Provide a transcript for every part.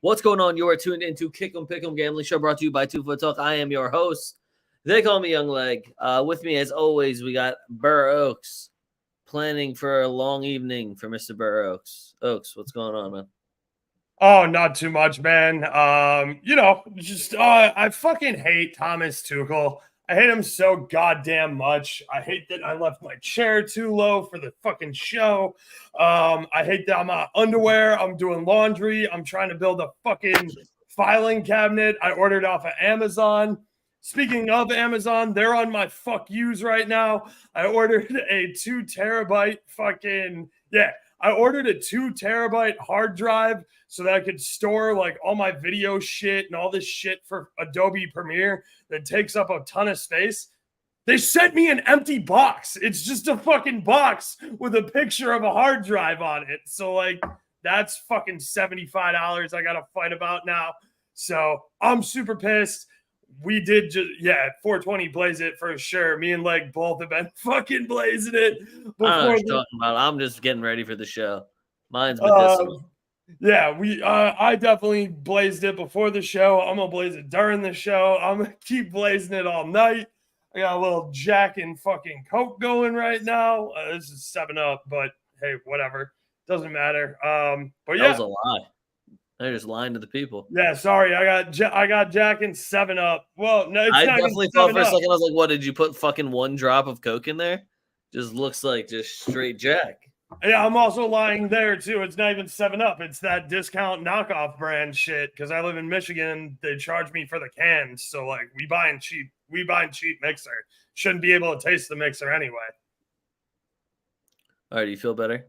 What's going on? You are tuned into Kick 'em Pick 'em Gambling Show brought to you by TwoFootTalk. I am your host. They call me Young Leg. With me, as always, we got BurrOaks planning for a long evening for Mr. BurrOaks. Oaks, what's going on, man? Oh, not too much, man. I fucking hate Thomas Tuchel. I hate him so goddamn much. I hate that I left my chair too low for the fucking show. I hate that I'm out of underwear. I'm doing laundry. I'm trying to build a fucking filing cabinet. I ordered off of Amazon. Speaking of Amazon, they're on my fuck yous right now. I ordered a 2 terabyte I ordered a 2 terabyte hard drive so that I could store like all my video shit and all this shit for Adobe Premiere that takes up a ton of space. They sent me an empty box. It's just a fucking box with a picture of a hard drive on it. So like that's fucking $75 I got to fight about now. So I'm super pissed. We did 420 blaze it for sure. Me and Leg both have been fucking blazing it. I don't know what you're talking about. I'm just getting ready for the show. Mine's been I definitely blazed it before the show. I'm gonna blaze it during the show. I'm gonna keep blazing it all night. I got a little Jack and fucking Coke going right now. This is 7-Up, but hey, whatever. Doesn't matter. But that was a lie. They're just lying to the people. Yeah, sorry. I got Jack and 7-Up. Well, no, it's I not definitely thought for a second, I was like, what, did you put fucking one drop of Coke in there? Just looks like just straight Jack. Yeah, I'm also lying there too. It's not even 7-Up. It's that discount knockoff brand shit. Because I live in Michigan, they charge me for the cans. So like, we buying cheap mixer. Shouldn't be able to taste the mixer anyway. All right, do you feel better?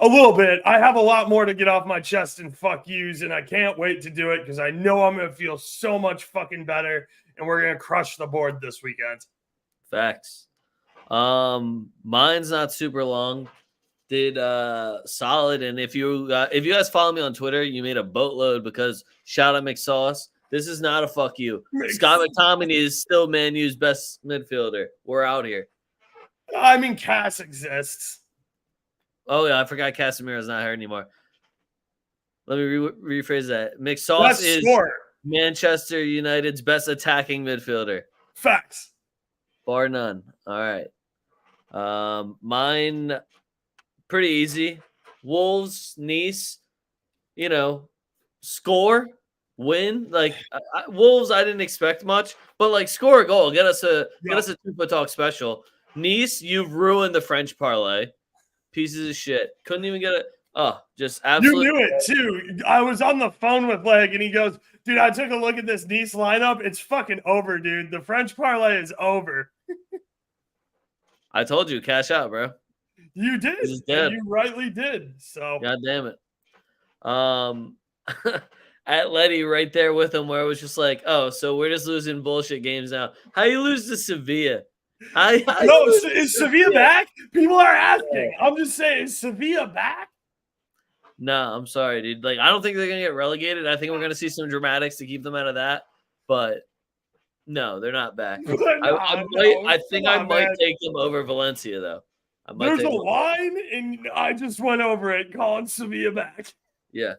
A little bit. I have a lot more to get off my chest and fuck yous, and I can't wait to do it because I know I'm gonna feel so much fucking better, and we're gonna crush the board this weekend. Facts. Mine's not super long. Did solid, and if you guys follow me on Twitter, you made a boatload because shout out McSauce. This is not a fuck you. Scott McTominay is still Man U's best midfielder. We're out here. I mean, Cass exists. Oh yeah, I forgot Casemiro's not here anymore. Let me rephrase that. McSauce is Manchester United's best attacking midfielder. Facts. Bar none. All right. Mine pretty easy. Wolves, Nice, score, win. Like Wolves, I didn't expect much, but like score a goal, get us a TwoFootTalk special. Nice, you've ruined the French parlay. Pieces of shit. Couldn't even get it. Oh, just absolutely. You knew it too. I was on the phone with Leg and he goes, dude, I took a look at this Nice lineup. It's fucking over, dude. The French parlay is over. I told you, cash out, bro. You did. You rightly did. So God damn it. At Letty right there with him where it was just like, oh, so we're just losing bullshit games now. How you lose to Sevilla? Is Sevilla back? People are asking. I'm just saying, is Sevilla back? No, I'm sorry, dude. Like, I don't think they're gonna get relegated. I think we're gonna see some dramatics to keep them out of that. But no, they're not back. I think I might take them over Valencia though. There's a line, and I just went over it calling Sevilla back. Yeah.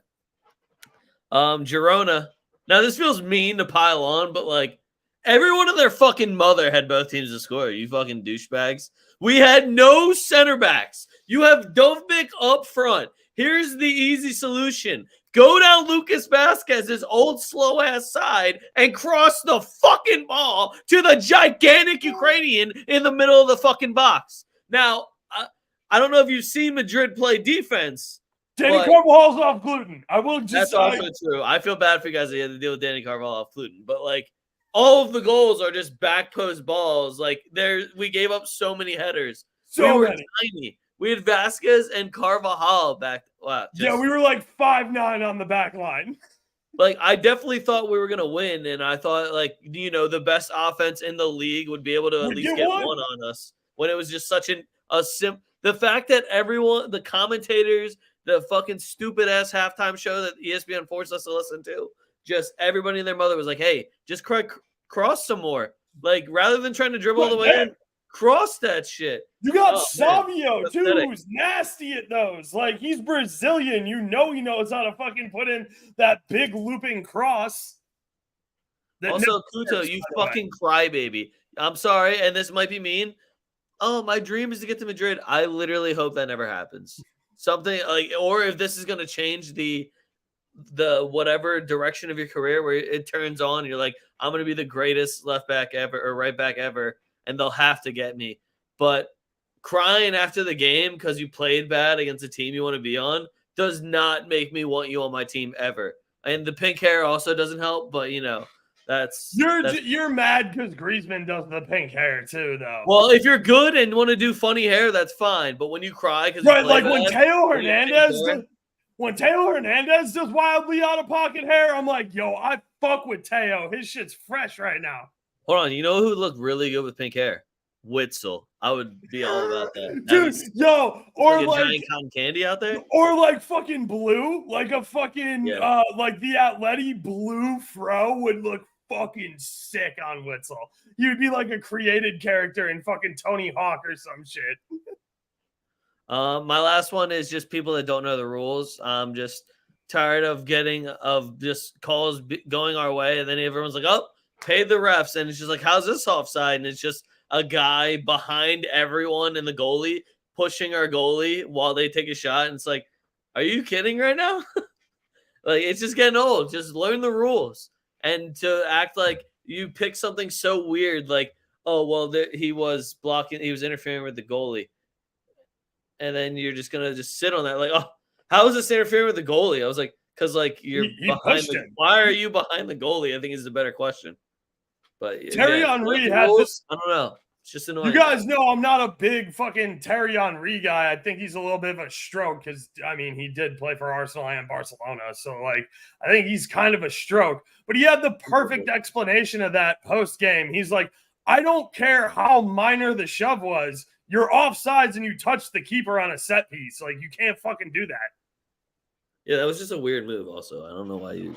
Girona. Now this feels mean to pile on, but like. Everyone and their fucking mother had both teams to score. You fucking douchebags. We had no center backs. You have Dovbyk up front. Here's the easy solution. Go down Lucas Vazquez's old slow-ass side and cross the fucking ball to the gigantic Ukrainian in the middle of the fucking box. Now, I don't know if you've seen Madrid play defense. Danny Carvajal's off gluten. That's also true. I feel bad for you guys that you had to deal with Danny Carvajal off gluten. But, like, all of the goals are just back post balls. Like we gave up so many headers. We were tiny. We had Vasquez and Carvajal back. Wow. We were like 5'9" on the back line. Like I definitely thought we were gonna win, and I thought the best offense in the league would be able to at least get one on us. When it was just such the fact that everyone, the commentators, the fucking stupid ass halftime show that ESPN forced us to listen to. Just everybody and their mother was like, hey, just cross some more. Like, rather than trying to dribble all the way in, cross that shit. You got Man, Savio, too, pathetic. who's nasty at those. Like, he's Brazilian. You know he knows how to fucking put in that big looping cross. Also, Kuto, you fucking crybaby. I'm sorry, and this might be mean. Oh, my dream is to get to Madrid. I literally hope that never happens. Something like, or if this is going to change the whatever direction of your career where it turns on, and you're like, I'm going to be the greatest left back ever or right back ever, and they'll have to get me. But crying after the game because you played bad against a team you want to be on does not make me want you on my team ever. And the pink hair also doesn't help, but that's you're mad because Griezmann does the pink hair too, though. Well, if you're good and want to do funny hair, that's fine. But when you cry because like when Teo Hernandez does wildly out of pocket hair, I'm like, yo, I fuck with Teo. His shit's fresh right now. Hold on, you know who looked really good with pink hair? Witzel. I would be all about that. Dude, or like a giant cotton candy out there, or like fucking blue, like a fucking like the Atleti blue fro would look fucking sick on Witzel. You'd be like a created character in fucking Tony Hawk or some shit. My last one is just people that don't know the rules. I'm just tired of just calls going our way, and then everyone's like, "Oh, pay the refs," and it's just like, "How's this offside?" And it's just a guy behind everyone and the goalie pushing our goalie while they take a shot, and it's like, are you kidding right now? Like, it's just getting old. Just learn the rules. And to act like you pick something so weird, like, oh, well, he was interfering with the goalie. And then you're just going to just sit on that. Like, oh, how is this interfering with the goalie? I was like, because, like, you're behind why are you behind the goalie? I think is the better question. But Thierry Henry had this. I don't know. It's just annoying. You guys know I'm not a big fucking Thierry Henry guy. I think he's a little bit of a stroke because, I mean, he did play for Arsenal and Barcelona. So, like, I think he's kind of a stroke. But he had the perfect explanation of that post-game. He's like, I don't care how minor the shove was. You're offsides and you touched the keeper on a set piece. Like, you can't fucking do that. Yeah, that was just a weird move also. I don't know why you...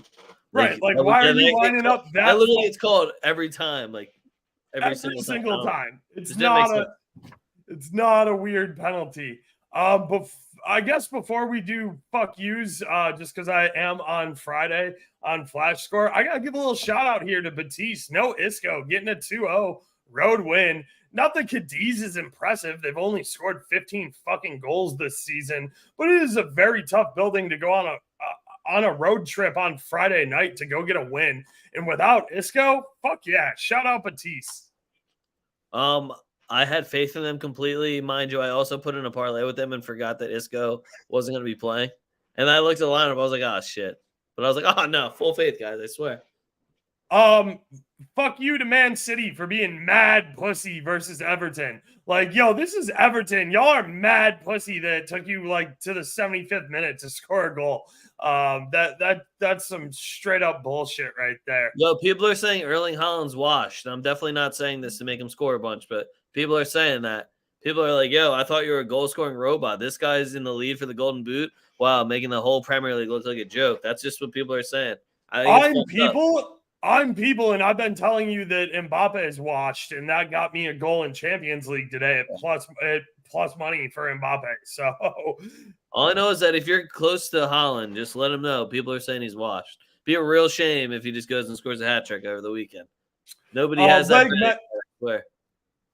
Right, like why are you lining up that? Literally, it's called every time, like every single time. It's not a weird penalty. But I guess before we do fuck yous, just because I am on Friday on Flash Score, I gotta give a little shout out here to Batiste. No Isco getting a 2-0 road win. Not that Cadiz is impressive. They've only scored 15 fucking goals this season, but it is a very tough building to go on a road trip on Friday night to go get a win. And without Isco, fuck yeah. Shout out Batiste. I had faith in them completely. Mind you, I also put in a parlay with them and forgot that Isco wasn't going to be playing. And I looked at the lineup. I was like, oh, shit. But I was like, oh, no, full faith, guys. I swear. Fuck you to Man City for being mad pussy versus Everton. Like, yo, this is Everton. Y'all are mad pussy that it took you like to the 75th minute to score a goal. That's some straight up bullshit right there. Yo, people are saying Erling Haaland's washed. I'm definitely not saying this to make him score a bunch, but people are saying that. People are like, yo, I thought you were a goal scoring robot. This guy's in the lead for the Golden Boot. Wow, making the whole Premier League look like a joke. That's just what people are saying. I'm people, and I've been telling you that Mbappe is washed, and that got me a goal in Champions League today at plus money for Mbappe. So all I know is that if you're close to Haaland, just let him know. People are saying he's washed. Be a real shame if he just goes and scores a hat trick over the weekend. Nobody has that.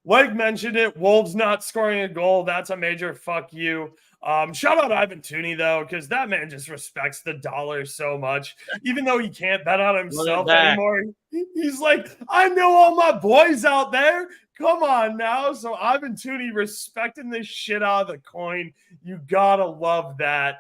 Leg mentioned it. Wolves not scoring a goal. That's a major fuck you. Shout out Ivan Tooney, though, because that man just respects the dollar so much. Even though he can't bet on himself anymore, he's like, I know all my boys out there. Come on now. So Ivan Tooney respecting this shit out of the coin. You gotta love that.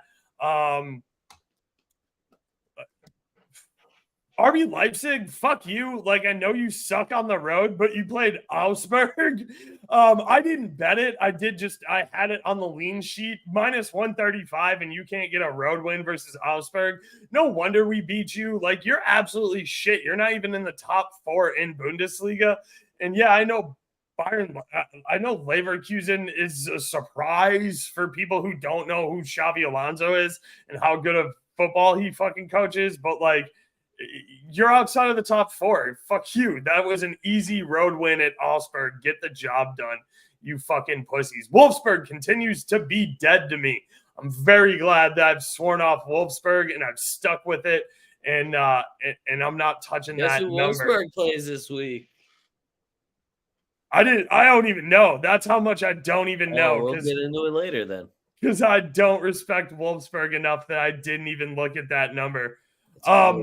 RB Leipzig, fuck you. Like, I know you suck on the road, but you played Augsburg. I didn't bet it. I had it on the lean sheet, minus 135, and you can't get a road win versus Augsburg. No wonder we beat you. Like, you're absolutely shit. You're not even in the top 4 in Bundesliga. And yeah, I know Bayern, I know Leverkusen is a surprise for people who don't know who Xavi Alonso is and how good of football he fucking coaches, but like, you're outside of the top 4. Fuck you. That was an easy road win at Augsburg. Get the job done, you fucking pussies. Wolfsburg continues to be dead to me. I'm very glad that I've sworn off Wolfsburg and I've stuck with it, and I'm not touching Guess that who number. Wolfsburg plays this week? I don't even know. That's how much I don't even know. We'll get into it later then. Because I don't respect Wolfsburg enough that I didn't even look at that number. I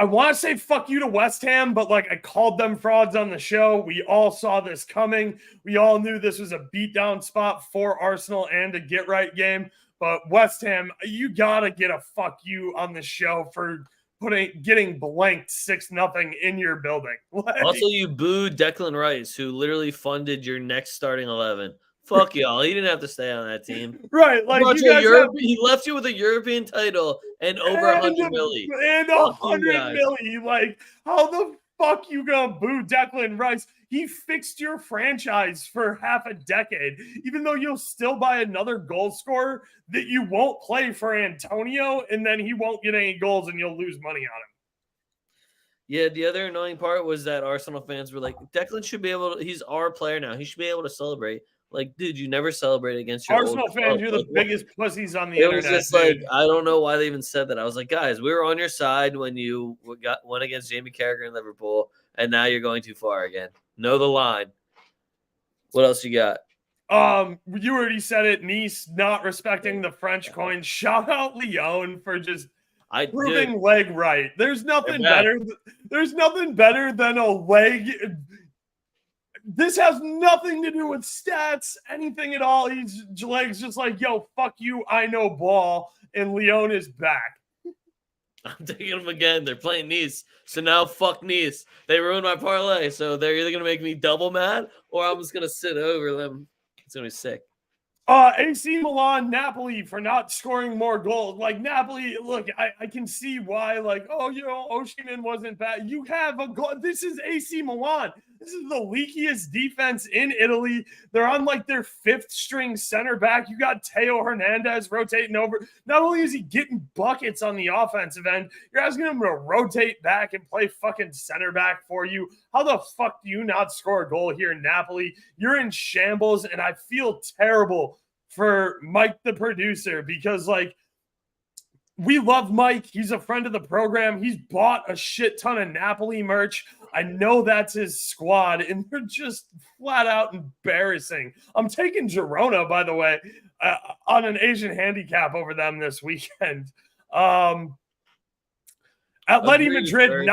want to say fuck you to West Ham, but like I called them frauds on the show. We all saw this coming. We all knew this was a beatdown spot for Arsenal and a get right game. But West Ham, you gotta get a fuck you on the show for getting blanked 6-0 in your building. Like, also, you booed Declan Rice, who literally funded your next starting 11. Fuck y'all. He didn't have to stay on that team. Right. Like he left you with a European title and over 100 million. And 100 million. Like, how the fuck you gonna boo Declan Rice? He fixed your franchise for half a decade, even though you'll still buy another goal scorer that you won't play for Antonio, and then he won't get any goals and you'll lose money on him. Yeah, the other annoying part was that Arsenal fans were like, Declan should be able to, he's our player now. He should be able to celebrate. Like, dude, you never celebrate against your Arsenal old fans. club. You're the biggest pussies on the it internet. It was just dude. like, I don't know why they even said that. I was like, guys, we were on your side when you went against Jamie Carragher in Liverpool, and now you're going too far again. Know the line. What else you got? You already said it. Nice not respecting the French coin. Shout out Lyon for just proving leg right. There's nothing better. There's nothing better than a leg. This has nothing to do with stats, anything at all. Leg's just like, yo, fuck you, I know ball, and Lyon is back. I'm taking them again. They're playing Nice. So now fuck Nice. They ruined my parlay. So they're either going to make me double mad or I'm just going to sit over them. It's going to be sick. AC Milan, Napoli for not scoring more goals. Like, Napoli, look, I can see why, like, Osimhen wasn't bad. You have a goal. This is AC Milan. This is the leakiest defense in Italy. They're on, like, their 5th string center back. You got Teo Hernandez rotating over. Not only is he getting buckets on the offensive end, you're asking him to rotate back and play fucking center back for you. How the fuck do you not score a goal here in Napoli? You're in shambles, and I feel terrible for Mike, the producer, because, like, we love Mike. He's a friend of the program. He's bought a shit ton of Napoli merch. I know that's his squad, and they're just flat out embarrassing. I'm taking Girona, by the way, on an Asian handicap over them this weekend. Atleti Madrid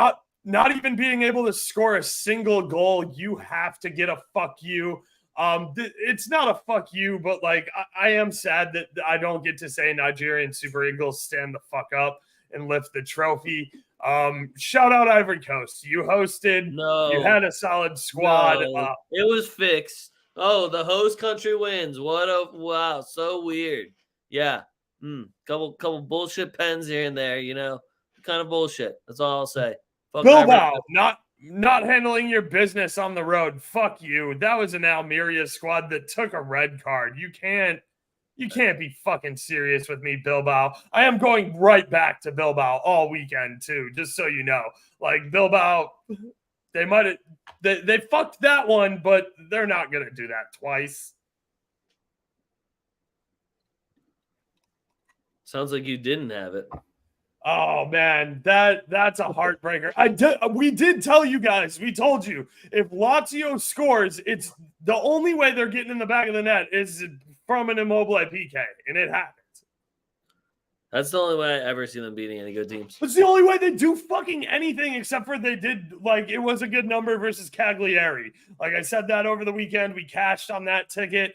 not even being able to score a single goal. You have to get a fuck you. It's not a fuck you, but like I am sad that I don't get to say Nigerian Super Eagles stand the fuck up and lift the trophy. Shout out Ivory Coast. You hosted. No. You had a solid squad. No, it was fixed. Oh, the host country wins. Wow, so weird. Yeah. Couple bullshit pens here and there, kind of bullshit. That's all I'll say. Fuck Bilbao, not handling your business on the road. Fuck you. That was an Almeria squad that took a red card. You can't be fucking serious with me, Bilbao. I am going right back to Bilbao all weekend too, just so you know. Like, Bilbao, they fucked that one, but they're not gonna do that twice. Sounds like you didn't have it. Oh man, that's a heartbreaker. We did tell you guys. We told you if Lazio scores, it's the only way they're getting in the back of the net is from an Immobile PK, and it happens. That's the only way I ever see them beating any good teams. It's the only way they do fucking anything, except for they did, like, it was a good number versus Cagliari. Like I said that over the weekend, we cashed on that ticket.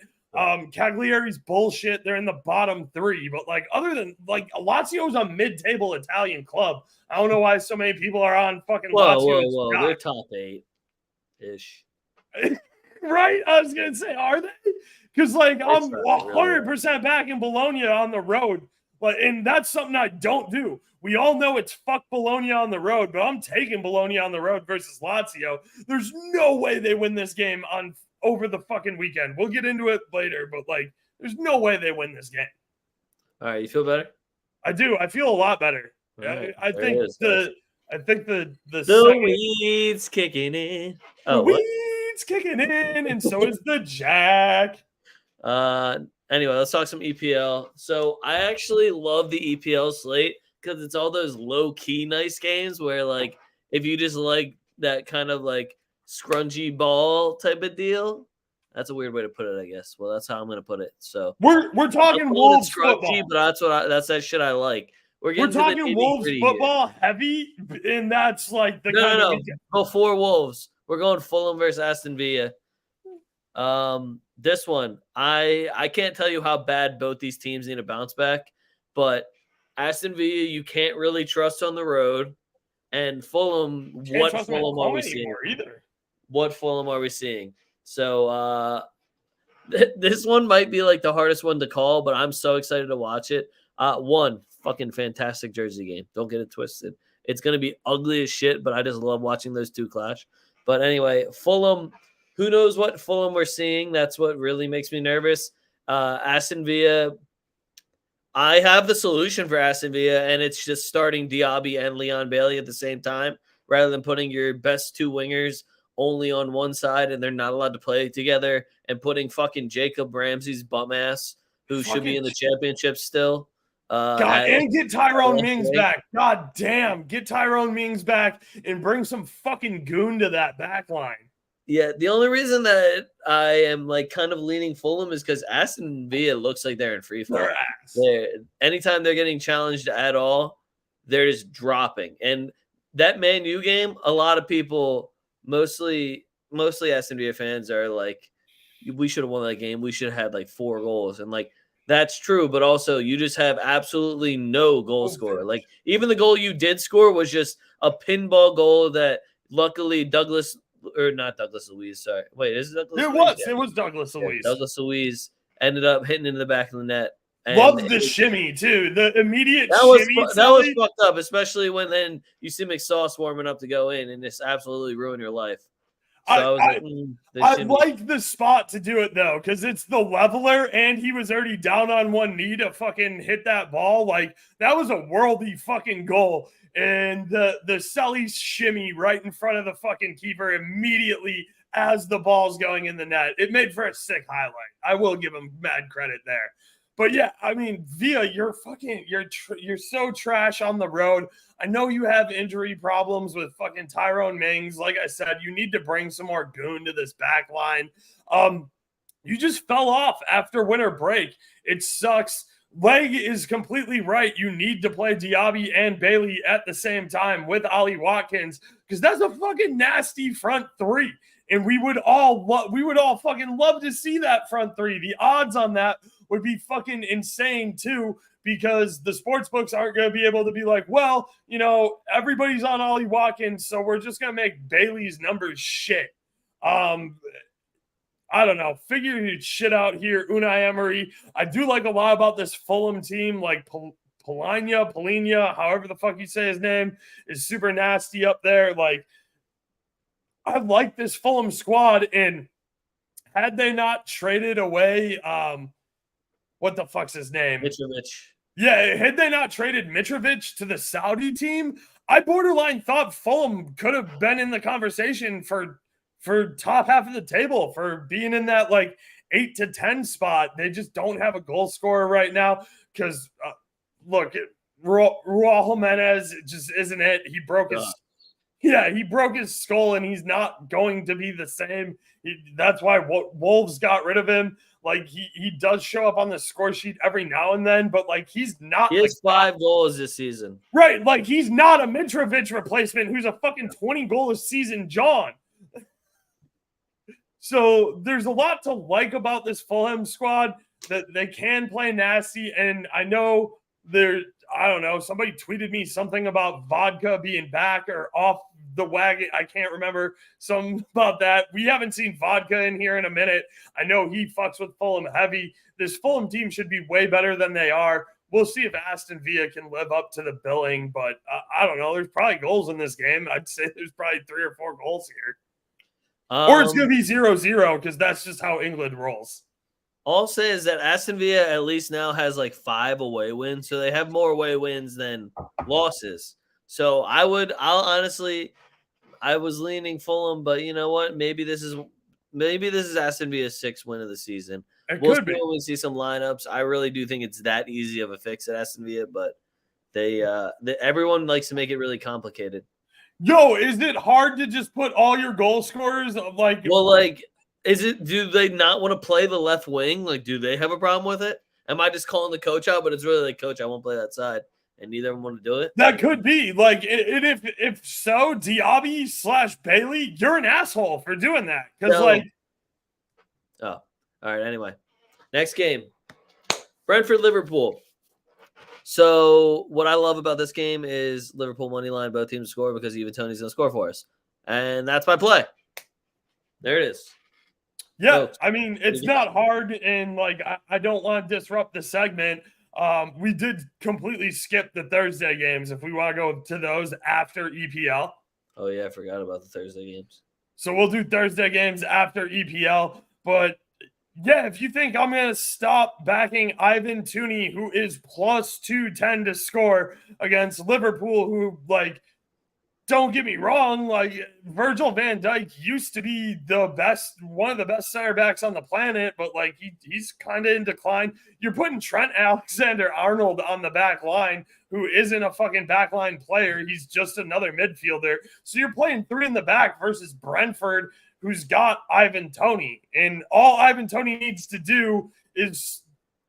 Cagliari's bullshit. They're in the bottom 3, but like other than like Lazio's a mid-table Italian club. I don't know why so many people are on fucking Lazio. Whoa. They're top 8-ish. Right? I was gonna say, are they? Because like I'm 100% back in Bologna on the road. And that's something I don't do. We all know it's fuck Bologna on the road, but I'm taking Bologna on the road versus Lazio. There's no way they win this game over the fucking weekend. We'll get into it later, but like, there's no way they win this game. All right, you feel better? I do. I feel a lot better. I think the weeds kicking in. The weeds kicking in, and so is the jack. Anyway, let's talk some EPL. So I actually love the EPL slate because it's all those low key nice games where like if you just like that kind of like scrungy ball type of deal. That's a weird way to put it, I guess. Well, that's how I'm gonna put it. So we're talking Wolves football, but that's that shit I like. We're talking Wolves football heavy, and that's like the kind of weekend. Before Wolves, we're going Fulham versus Aston Villa. This one, I can't tell you how bad both these teams need to bounce back, but Aston Villa you can't really trust on the road, and Fulham, what Fulham are we seeing? What Fulham are we seeing? So this one might be like the hardest one to call, but I'm so excited to watch it. One fucking fantastic Jersey game. Don't get it twisted. It's gonna be ugly as shit, but I just love watching those two clash. But anyway, Fulham. Who knows what Fulham we're seeing? That's what really makes me nervous. Aston Villa. I have the solution for Aston Villa, and it's just starting Diaby and Leon Bailey at the same time, rather than putting your best two wingers only on one side and they're not allowed to play together, and putting fucking Jacob Ramsey's bum ass, who should be in the championship still. And get Tyrone Mings back. God damn, get Tyrone Mings back and bring some fucking goon to that back line. Yeah, the only reason that I am like kind of leaning Fulham is because Aston Villa looks like they're in free fall. Anytime they're getting challenged at all, they're just dropping. And that Man U game, a lot of people, mostly Aston Villa fans, are like, we should have won that game. We should have had like 4 goals. And like, that's true, but also you just have absolutely no goal scorer. Like, even the goal you did score was just a pinball goal that luckily Douglas Luiz. Sorry. Wait, is it Douglas Luiz? It was Douglas Luiz. Douglas Luiz ended up hitting into the back of the net. Loved the shimmy, too. The immediate shimmy. That was fucked up, especially when then you see McSauce warming up to go in and just absolutely ruin your life. So I like the spot to do it, though, because it's the leveler, and he was already down on one knee to fucking hit that ball. Like, that was a worldy fucking goal. And the Sully shimmy right in front of the fucking keeper immediately as the ball's going in the net. It made for a sick highlight. I will give him mad credit there. But yeah, I mean, Villa, you're so trash on the road. I know you have injury problems with fucking Tyrone Mings. Like I said, you need to bring some more goon to this back line. You just fell off after winter break. It sucks. Leg is completely right. You need to play Diaby and Bailey at the same time with Ollie Watkins, because that's a fucking nasty front three. And we would all fucking love to see that front three. The odds on that would be fucking insane too, because the sports books aren't going to be able to be like, well, you know, everybody's on Ollie Watkins, so we're just going to make Bailey's numbers shit. I don't know. Figure your shit out here, Unai Emery. I do like a lot about this Fulham team, like Polina, however the fuck you say his name, is super nasty up there. Like, I like this Fulham squad, and had they not traded away, what the fuck's his name? Mitrovic. Yeah, had they not traded Mitrovic to the Saudi team, I borderline thought Fulham could have been in the conversation for top half of the table, for being in that like 8 to 10 spot. They just don't have a goal scorer right now because, look, Raul Jimenez just isn't it. He broke his skull, and he's not going to be the same. That's why Wolves got rid of him. Like, he does show up on the score sheet every now and then, but like, he's not. He has 5 goals this season. Right. Like, he's not a Mitrovic replacement who's a fucking 20 goal a season John. So there's a lot to like about this Fulham squad, that they can play nasty. And I know I don't know, somebody tweeted me something about Vodka being back or off the wagon. I can't remember something about that. We haven't seen Vodka in here in a minute. I know he fucks with Fulham heavy. This Fulham team should be way better than they are. We'll see if Aston Villa can live up to the billing, but I don't know. There's probably goals in this game. I'd say there's probably 3 or 4 goals here. Or it's going to be 0-0, because that's just how England rolls. All I'll say is that Aston Villa at least now has like 5 away wins, so they have more away wins than losses. So I'll honestly, I was leaning Fulham, but you know what? Maybe this is Aston Villa's 6th win of the season. It We'll see could be. when we see some lineups. I really do think it's that easy of a fix at Aston Villa, but everyone likes to make it really complicated. Yo, is it hard to just put all your goal scorers like? Well, like, do they not want to play the left wing? Like, do they have a problem with it? Am I just calling the coach out? But it's really like, coach, I won't play that side, and neither of them want to do it. That could be like, if so, Diaby/Bailey, you're an asshole for doing that because Oh, all right. Anyway, next game, Brentford Liverpool. So what I love about this game is Liverpool money line, both teams score because even Tony's gonna score for us, and that's my play. There it is. Yeah, I mean, it's not hard, and like I don't want to disrupt the segment. We did completely skip the Thursday games. If we want to go to those after EPL. Oh yeah, I forgot about the Thursday games. So we'll do Thursday games after EPL. But yeah, if you think I'm going to stop backing Ivan Toney, who is plus 210 to score against Liverpool, who, like, don't get me wrong, like, Virgil van Dijk used to be one of the best center backs on the planet, but like he's kind of in decline. You're putting Trent Alexander-Arnold on the back line, who isn't a fucking backline player. He's just another midfielder. So you're playing 3 in the back versus Brentford, who's got Ivan Toney. And all Ivan Toney needs to do is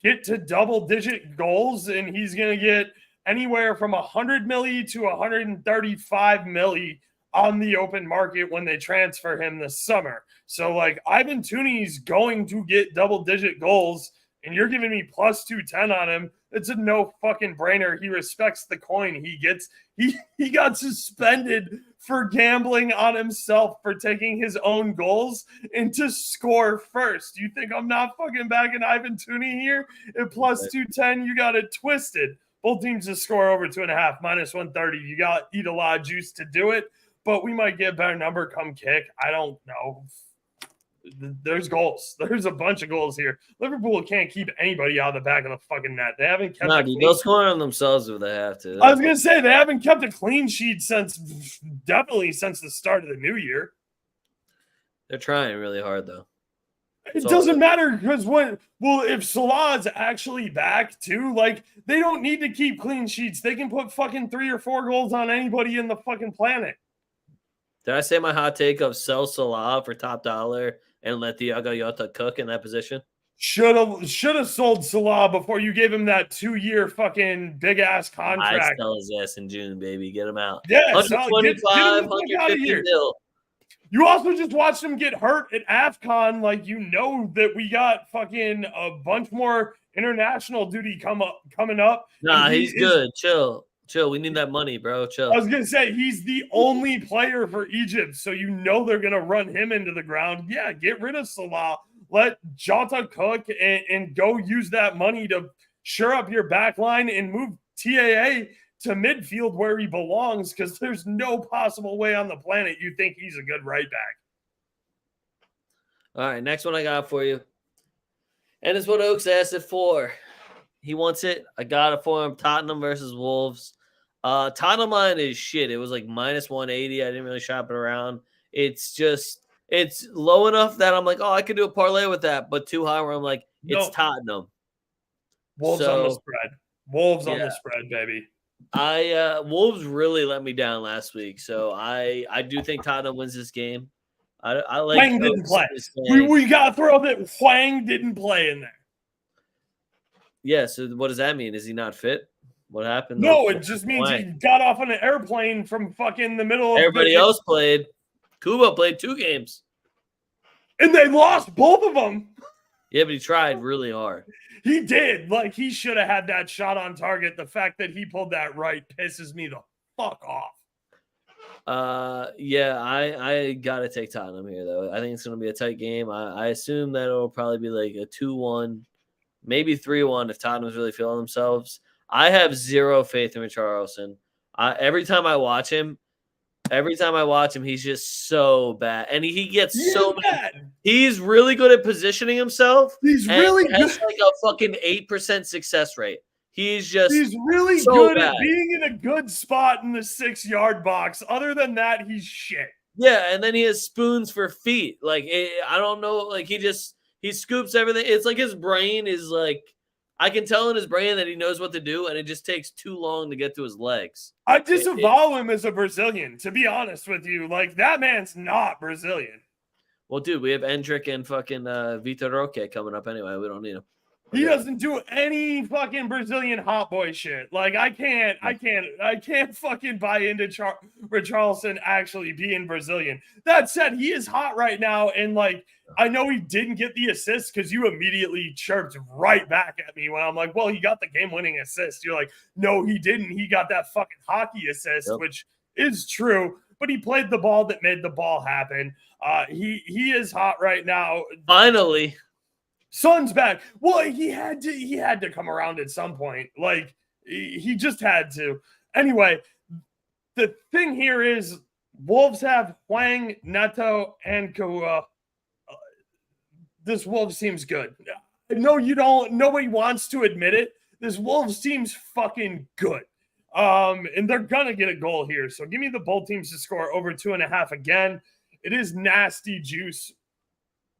get to double-digit goals, and he's going to get anywhere from 100 milli to 135 milli on the open market when they transfer him this summer. So, like, Ivan Toney's going to get double-digit goals, and you're giving me plus 210 on him. It's a no fucking brainer. He respects the coin he gets. He got suspended for gambling on himself for taking his own goals and to score first. You think I'm not fucking backing Ivan Toney here? At plus 210, you got it twisted. Both teams to score over 2.5, minus 130. You got to eat a lot of juice to do it, but we might get a better number come kick. I don't know. There's goals. There's a bunch of goals here. Liverpool can't keep anybody out of the back of the fucking net. They haven't kept they'll score on themselves if they have to. I was going to say, they haven't kept a clean sheet since the start of the new year. They're trying really hard, though. It doesn't matter because if Salah's actually back too, like, they don't need to keep clean sheets. They can put fucking 3 or 4 goals on anybody in the fucking planet. Did I say my hot take of sell Salah for top dollar and let Thiago Jota cook in that position? Should have sold Salah before you gave him that 2-year fucking big ass contract. I sell his ass in June, baby. Get him out. Yeah, 125, 150 mil. You also just watched him get hurt at AFCON. Like, you know that we got fucking a bunch more international duty coming up. Nah, he's good. Chill. We need that money, bro. Chill. I was going to say, he's the only player for Egypt, so you know they're going to run him into the ground. Yeah, get rid of Salah. Let Jota cook and go use that money to shore up your back line and move TAA to midfield where he belongs, because there's no possible way on the planet you think he's a good right back. All right, next one I got for you. And it's what Oaks asked it for. He wants it. I got it for him. Tottenham versus Wolves. Tottenham line is shit. It was like minus 180. I didn't really shop it around. It's low enough that I'm like, oh, I could do a parlay with that, but too high where I'm like, it's Tottenham. Wolves on the spread. Wolves on the spread, baby. Wolves really let me down last week, so I do think Tottenham wins this game. I like Hwang didn't play. We got to throw that Hwang didn't play in there. Yeah, so what does that mean? Is he not fit? What happened? No, it just means he got off on an airplane from fucking the middle of everybody else played. Kubo played 2 games. And they lost both of them. Yeah, but he tried really hard. He did. Like, he should have had that shot on target. The fact that he pulled that right pisses me the fuck off. Yeah, I gotta take Tottenham here, though. I think it's gonna be a tight game. I assume that it'll probably be like a 2-1, maybe 3-1 if Tottenham's really feeling themselves. I have zero faith in Richarlison. Every time I watch him, Every time I watch him, he's just so bad, and he gets He so is many. bad. He's really good at positioning himself. He's And really has good. like a fucking 8% success rate. He's just He's really so good bad. at being in a good spot in the 6-yard box. Other than that, he's shit. Yeah, and then he has spoons for feet. Like I don't know. Like he scoops everything. It's like his brain is like I can tell in his brain that he knows what to do, and it just takes too long to get to his legs. I disavow him as a Brazilian, to be honest with you. Like, that man's not Brazilian. Well, dude, we have Endrick and fucking Vitor Roque coming up anyway. We don't need him. He doesn't do any fucking Brazilian hot boy shit. Like, I can't fucking buy into Richarlison actually being Brazilian. That said, he is hot right now, and like, I know he didn't get the assist because you immediately chirped right back at me when I'm like, well, he got the game-winning assist. You're like, no, he didn't. He got that fucking hockey assist, which is true, but he played the ball that made the ball happen. He is hot right now. Finally. Son's back. Well, he had to come around at some point. Like, he just had to. Anyway, the thing here is Wolves have Hwang, Neto, and Kua. This Wolves team's good. No, you don't. Nobody wants to admit it. This Wolves team's fucking good. And they're gonna get a goal here. So give me the both teams to score over 2.5 again. It is nasty juice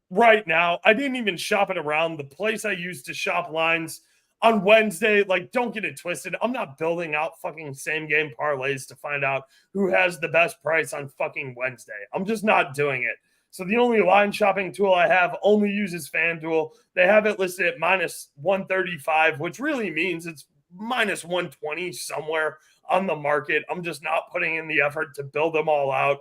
right now. I didn't even shop it around. The place I used to shop lines on Wednesday, like, don't get it twisted. I'm not building out fucking same game parlays to find out who has the best price on fucking Wednesday. I'm just not doing it. So the only line shopping tool I have only uses FanDuel. They have it listed at minus 135, which really means it's minus 120 somewhere on the market. I'm just not putting in the effort to build them all out.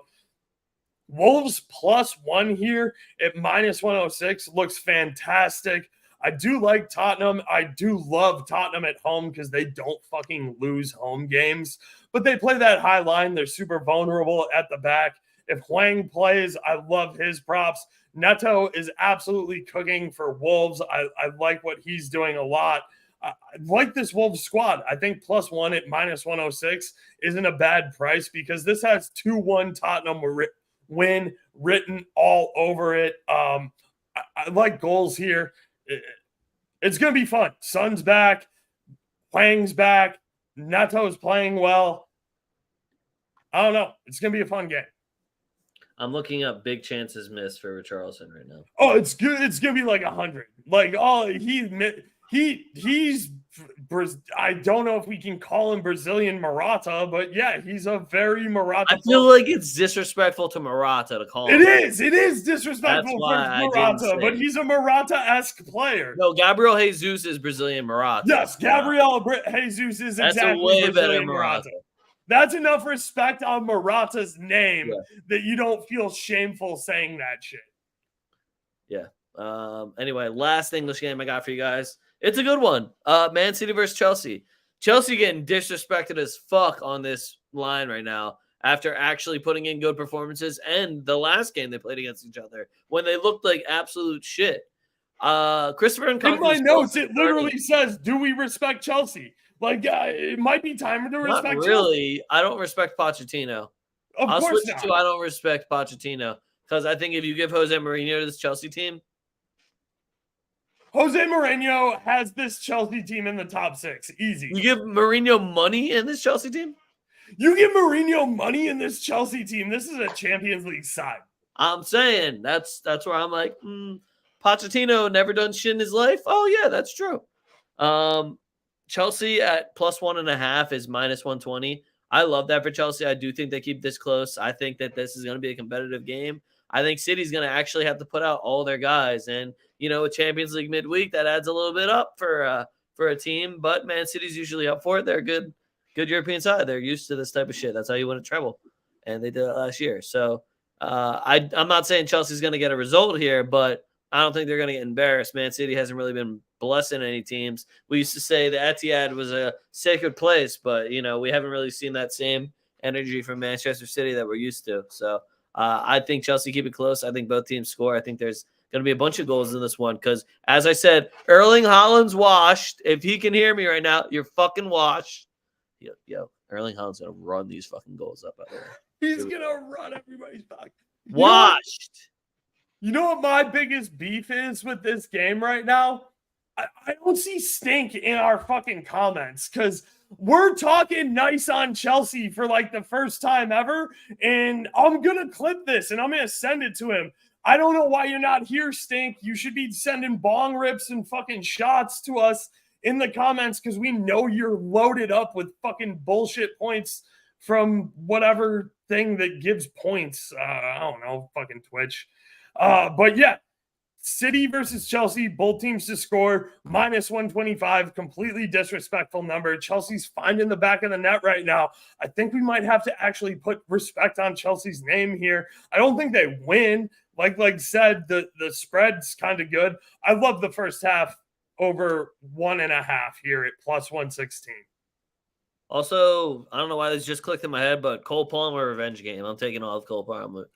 Wolves +1 here at minus 106 looks fantastic. I do like Tottenham. I do love Tottenham at home because they don't fucking lose home games. But they play that high line. They're super vulnerable at the back. If Hwang plays, I love his props. Neto is absolutely cooking for Wolves. I like what he's doing a lot. I like this Wolves squad. I think +1 at minus 106 isn't a bad price because this has 2-1 Tottenham win written all over it. I like goals here. It's going to be fun. Son's back. Hwang's back. Neto's playing well. I don't know. It's going to be a fun game. I'm looking up big chances missed for Richarlison right now. Oh, it's good. It's going to be like 100. Like, oh, he's I don't know if we can call him Brazilian Morata, but yeah, he's a very Morata. I feel like it's disrespectful to Morata to call him. It is disrespectful for Morata, but he's a Morata-esque player. No, Gabriel Jesus is Brazilian Morata. Yes, Gabriel Jesus is exactly a way Brazilian better Morata. That's enough respect on Morata's name that you don't feel shameful saying that shit. Yeah. Anyway, last English game I got for you guys. It's a good one. Man City versus Chelsea. Chelsea getting disrespected as fuck on this line right now after actually putting in good performances and the last game they played against each other when they looked like absolute shit. Christopher and in my notes, it literally says, "Do we respect Chelsea?" Like, it might be time to respect. Not really. Chelsea. I don't respect Pochettino. I'll switch it to I don't respect Pochettino because I think if you give Jose Mourinho to this Chelsea team. Jose Mourinho has this Chelsea team in the top 6. Easy. You give Mourinho money in this Chelsea team? You give Mourinho money in this Chelsea team. This is a Champions League side. I'm saying that's where I'm like, Pochettino never done shit in his life. Oh yeah, that's true. Chelsea at +1.5 is minus 120. I love that for Chelsea. I do think they keep this close. I think that this is going to be a competitive game. I think City's going to actually have to put out all their guys. And, you know, a Champions League midweek, that adds a little bit up for a team. But Man City's usually up for it. They're a good European side. They're used to this type of shit. That's how you win a treble. And they did it last year. So I'm not saying Chelsea's going to get a result here, but I don't think they're going to get embarrassed. Man City hasn't really been blessing any teams. We used to say the Etihad was a sacred place, but, you know, we haven't really seen that same energy from Manchester City that we're used to. So I think Chelsea keep it close. I think both teams score. I think there's going to be a bunch of goals in this one because, as I said, Erling Haaland's washed. If he can hear me right now, you're fucking washed. Yo, Erling Haaland's gonna run these fucking goals up. He's gonna run everybody's back. Washed. You know what my biggest beef is with this game right now? I don't see stink in our fucking comments because we're talking nice on Chelsea for like the first time ever. And I'm going to clip this and I'm going to send it to him. I don't know why you're not here, Stink. You should be sending bong rips and fucking shots to us in the comments because we know you're loaded up with fucking bullshit points from whatever thing that gives points. I don't know, fucking Twitch. But yeah, City versus Chelsea, both teams to score, -125, completely disrespectful number. Chelsea's finding the back of the net right now. I think we might have to actually put respect on Chelsea's name here. I don't think they win. Like said, the spread's kind of good. I love the first half over 1.5 here at +116. Also, I don't know why this just clicked in my head, but Cole Palmer revenge game. I'm taking all of Cole Palmer's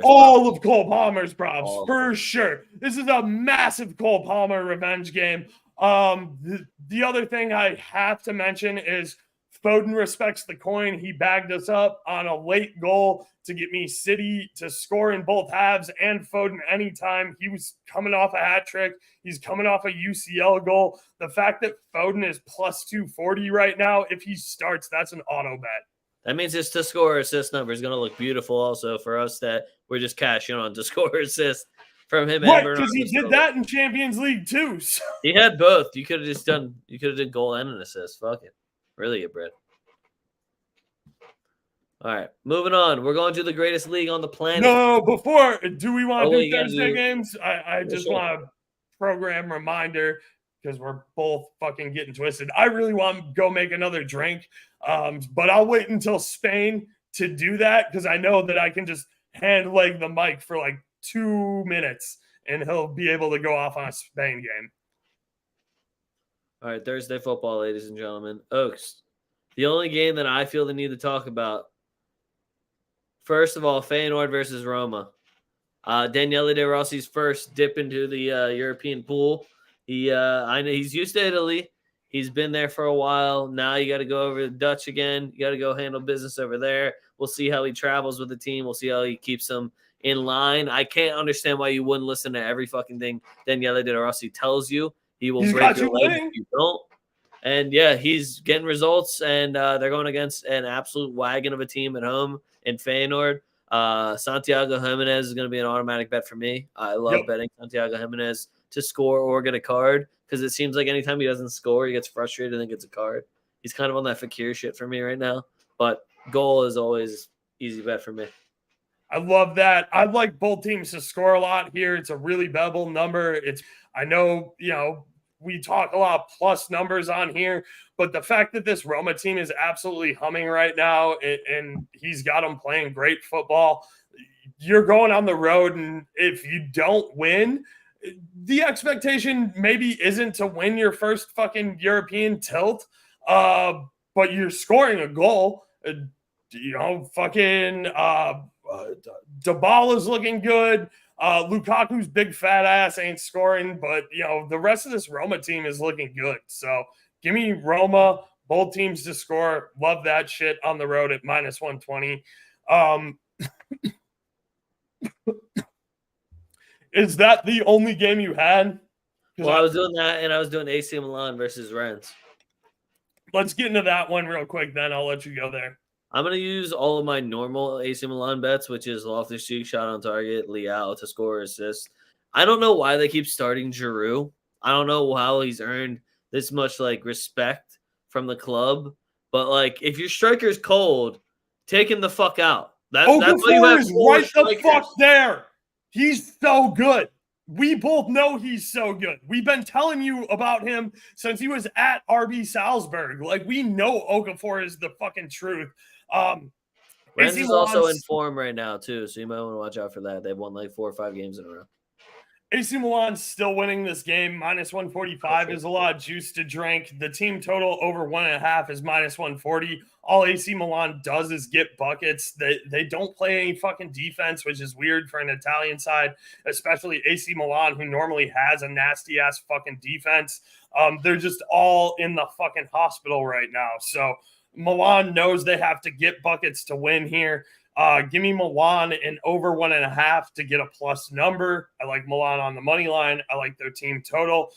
all of Cole Palmer's props for sure. This is a massive Cole Palmer revenge game. The other thing I have to mention is Foden respects the coin. He bagged us up on a late goal to get me City to score in both halves and Foden anytime. He was coming off a hat trick. He's coming off a UCL goal. The fact that Foden is +240 right now, if he starts, that's an auto bet. That means his to score assist number is going to look beautiful also for us that we're just cashing on to score assist from him. Right, because he did that in Champions League too. So. He had both. You could have done goal and an assist. Fuck it. Really a bread. All right, moving on. We're going to the greatest league on the planet. No, do we want to do Thursday games? I just want a program reminder because we're both fucking getting twisted. I really want to go make another drink, but I'll wait until Spain to do that because I know that I can just hand leg the mic for like 2 minutes and he'll be able to go off on a Spain game. All right, Thursday football, ladies and gentlemen. Oaks, the only game that I feel the need to talk about. First of all, Feyenoord versus Roma. Daniele De Rossi's first dip into the European pool. I know he's used to Italy. He's been there for a while. Now you got to go over to Dutch again. You got to go handle business over there. We'll see how he travels with the team. We'll see how he keeps them in line. I can't understand why you wouldn't listen to every fucking thing Daniele De Rossi tells you. He will break your leg if you don't. And yeah, he's getting results, and they're going against an absolute wagon of a team at home in Feyenoord. Santiago Jimenez is going to be an automatic bet for me. I love betting Santiago Jimenez to score or get a card because it seems like anytime he doesn't score, he gets frustrated and then gets a card. He's kind of on that Fekir shit for me right now. But goal is always easy bet for me. I love that. I'd like both teams to score a lot here. It's a really bevel number. I know, we talk a lot of plus numbers on here, but the fact that this Roma team is absolutely humming right now and he's got them playing great football, you're going on the road, and if you don't win, the expectation maybe isn't to win your first fucking European tilt, but you're scoring a goal. Dybala's looking good. Lukaku's big fat ass ain't scoring, but the rest of this Roma team is looking good. So give me Roma, both teams to score. Love that shit on the road at -120. Is that the only game you had? Well, I was doing that, and I was doing AC Milan versus Rennes. Let's get into that one real quick, then I'll let you go there. I'm going to use all of my normal AC Milan bets, which is Loftus-Cheek, shot on target, Leao to score or assist. I don't know why they keep starting Giroud. I don't know how he's earned this much respect from the club. But if your striker's cold, take him the fuck out. That's why you have right strikers. The fuck there. He's so good. We both know he's so good. We've been telling you about him since he was at RB Salzburg. We know Okafor is the fucking truth. Rennes is also in form right now too, so you might want to watch out for that. They've won 4 or 5 games in a row. AC Milan's still winning this game. -145 is a lot of juice to drink. The team total over 1.5 is -140. All AC Milan does is get buckets. They don't play any fucking defense, which is weird for an Italian side, especially AC Milan, who normally has a nasty ass fucking defense. They're just all in the fucking hospital right now. So Milan knows they have to get buckets to win here. Give me Milan in over 1.5 to get a plus number. I like Milan on the money line. I like their team total.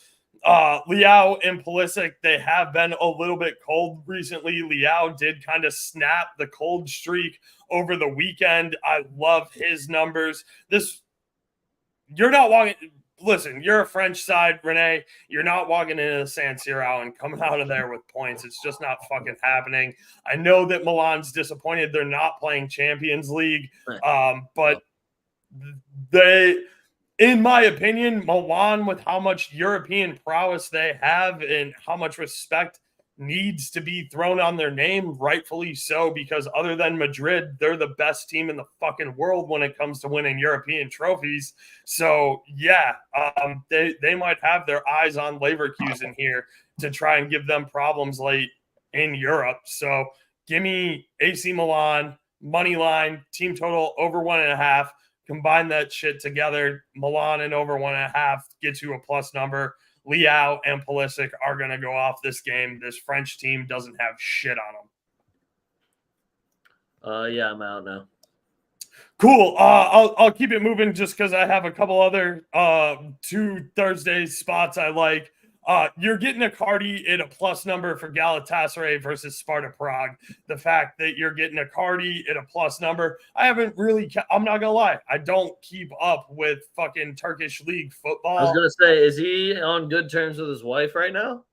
Leao and Pulisic, they have been a little bit cold recently. Leao did kind of snap the cold streak over the weekend. I love his numbers. You're not walking. Listen, you're a French side, Renee. You're not walking into the San Siro and coming out of there with points. It's just not fucking happening. I know that Milan's disappointed they're not playing Champions League, but they, in my opinion, Milan, with how much European prowess they have and how much respect needs to be thrown on their name, rightfully so, because other than Madrid, they're the best team in the fucking world when it comes to winning European trophies. So, yeah, they might have their eyes on Leverkusen here to try and give them problems late in Europe. So, give me AC Milan, money line, team total over 1.5. Combine that shit together, Milan and over 1.5 gets you a plus number. Leao and Pulisic are going to go off this game. This French team doesn't have shit on them. Yeah, I'm out now. Cool. I'll keep it moving just because I have a couple other 2 Thursday spots I like. You're getting a Cardi at a plus number for Galatasaray versus Sparta Prague. The fact that you're getting a Cardi at a plus number, I'm not going to lie. I don't keep up with fucking Turkish league football. I was going to say, is he on good terms with his wife right now?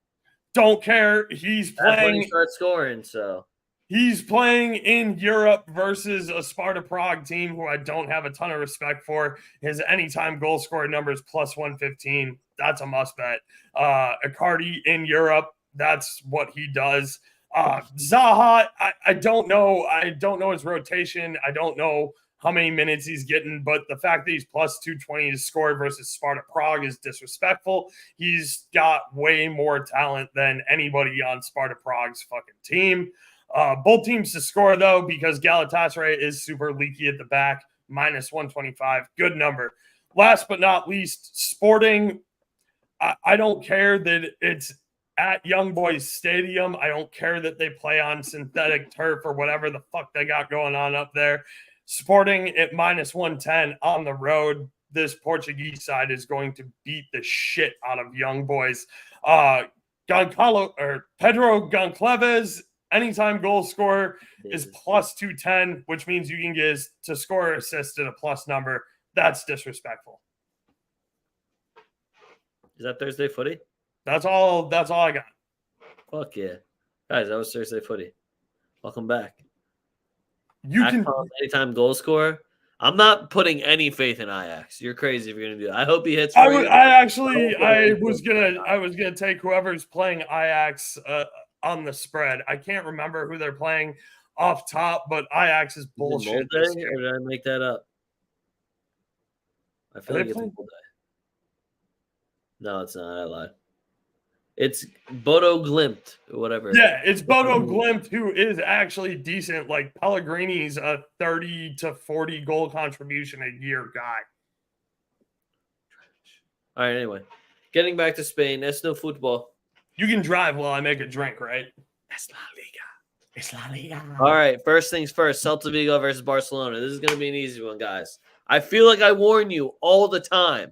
Don't care. He's playing. That's when he starts scoring, so. He's playing in Europe versus a Sparta Prague team who I don't have a ton of respect for. His anytime goal scoring number is plus 115. That's a must bet. Icardi in Europe, that's what he does. Zaha, I don't know. I don't know his rotation. I don't know how many minutes he's getting, but the fact that he's plus 220 to score versus Sparta Prague is disrespectful. He's got way more talent than anybody on Sparta Prague's fucking team. Both teams to score, though, because Galatasaray is super leaky at the back, minus 125. Good number. Last but not least, Sporting. I don't care that it's at Young Boys Stadium. I don't care that they play on synthetic turf or whatever the fuck they got going on up there. Sporting at minus 110 on the road. This Portuguese side is going to beat the shit out of Young Boys. Pedro Goncalves, anytime goal scorer, is plus 210, which means you can get to score or assist at a plus number. That's disrespectful. Is that Thursday footy? That's all I got. Fuck yeah. Guys, that was Thursday footy. Welcome back. You can anytime goal scorer. I'm not putting any faith in Ajax. You're crazy if you're gonna do that. I hope he hits. I was gonna take whoever's playing Ajax on the spread. I can't remember who they're playing off top, but Ajax is bullshit. Or did I make that up? I feel like it's Molde. No, it's not. I lied. It's Bodo Glimt or whatever. Yeah, it's Bodo Glimt, who is actually decent. Like Pellegrini's a 30 to 40 goal contribution a year guy. All right, anyway. Getting back to Spain, it's no football. You can drive while I make a drink, right? Es La Liga. Es La Liga. All right, first things first, Celta Vigo versus Barcelona. This is going to be an easy one, guys. I feel like I warn you all the time.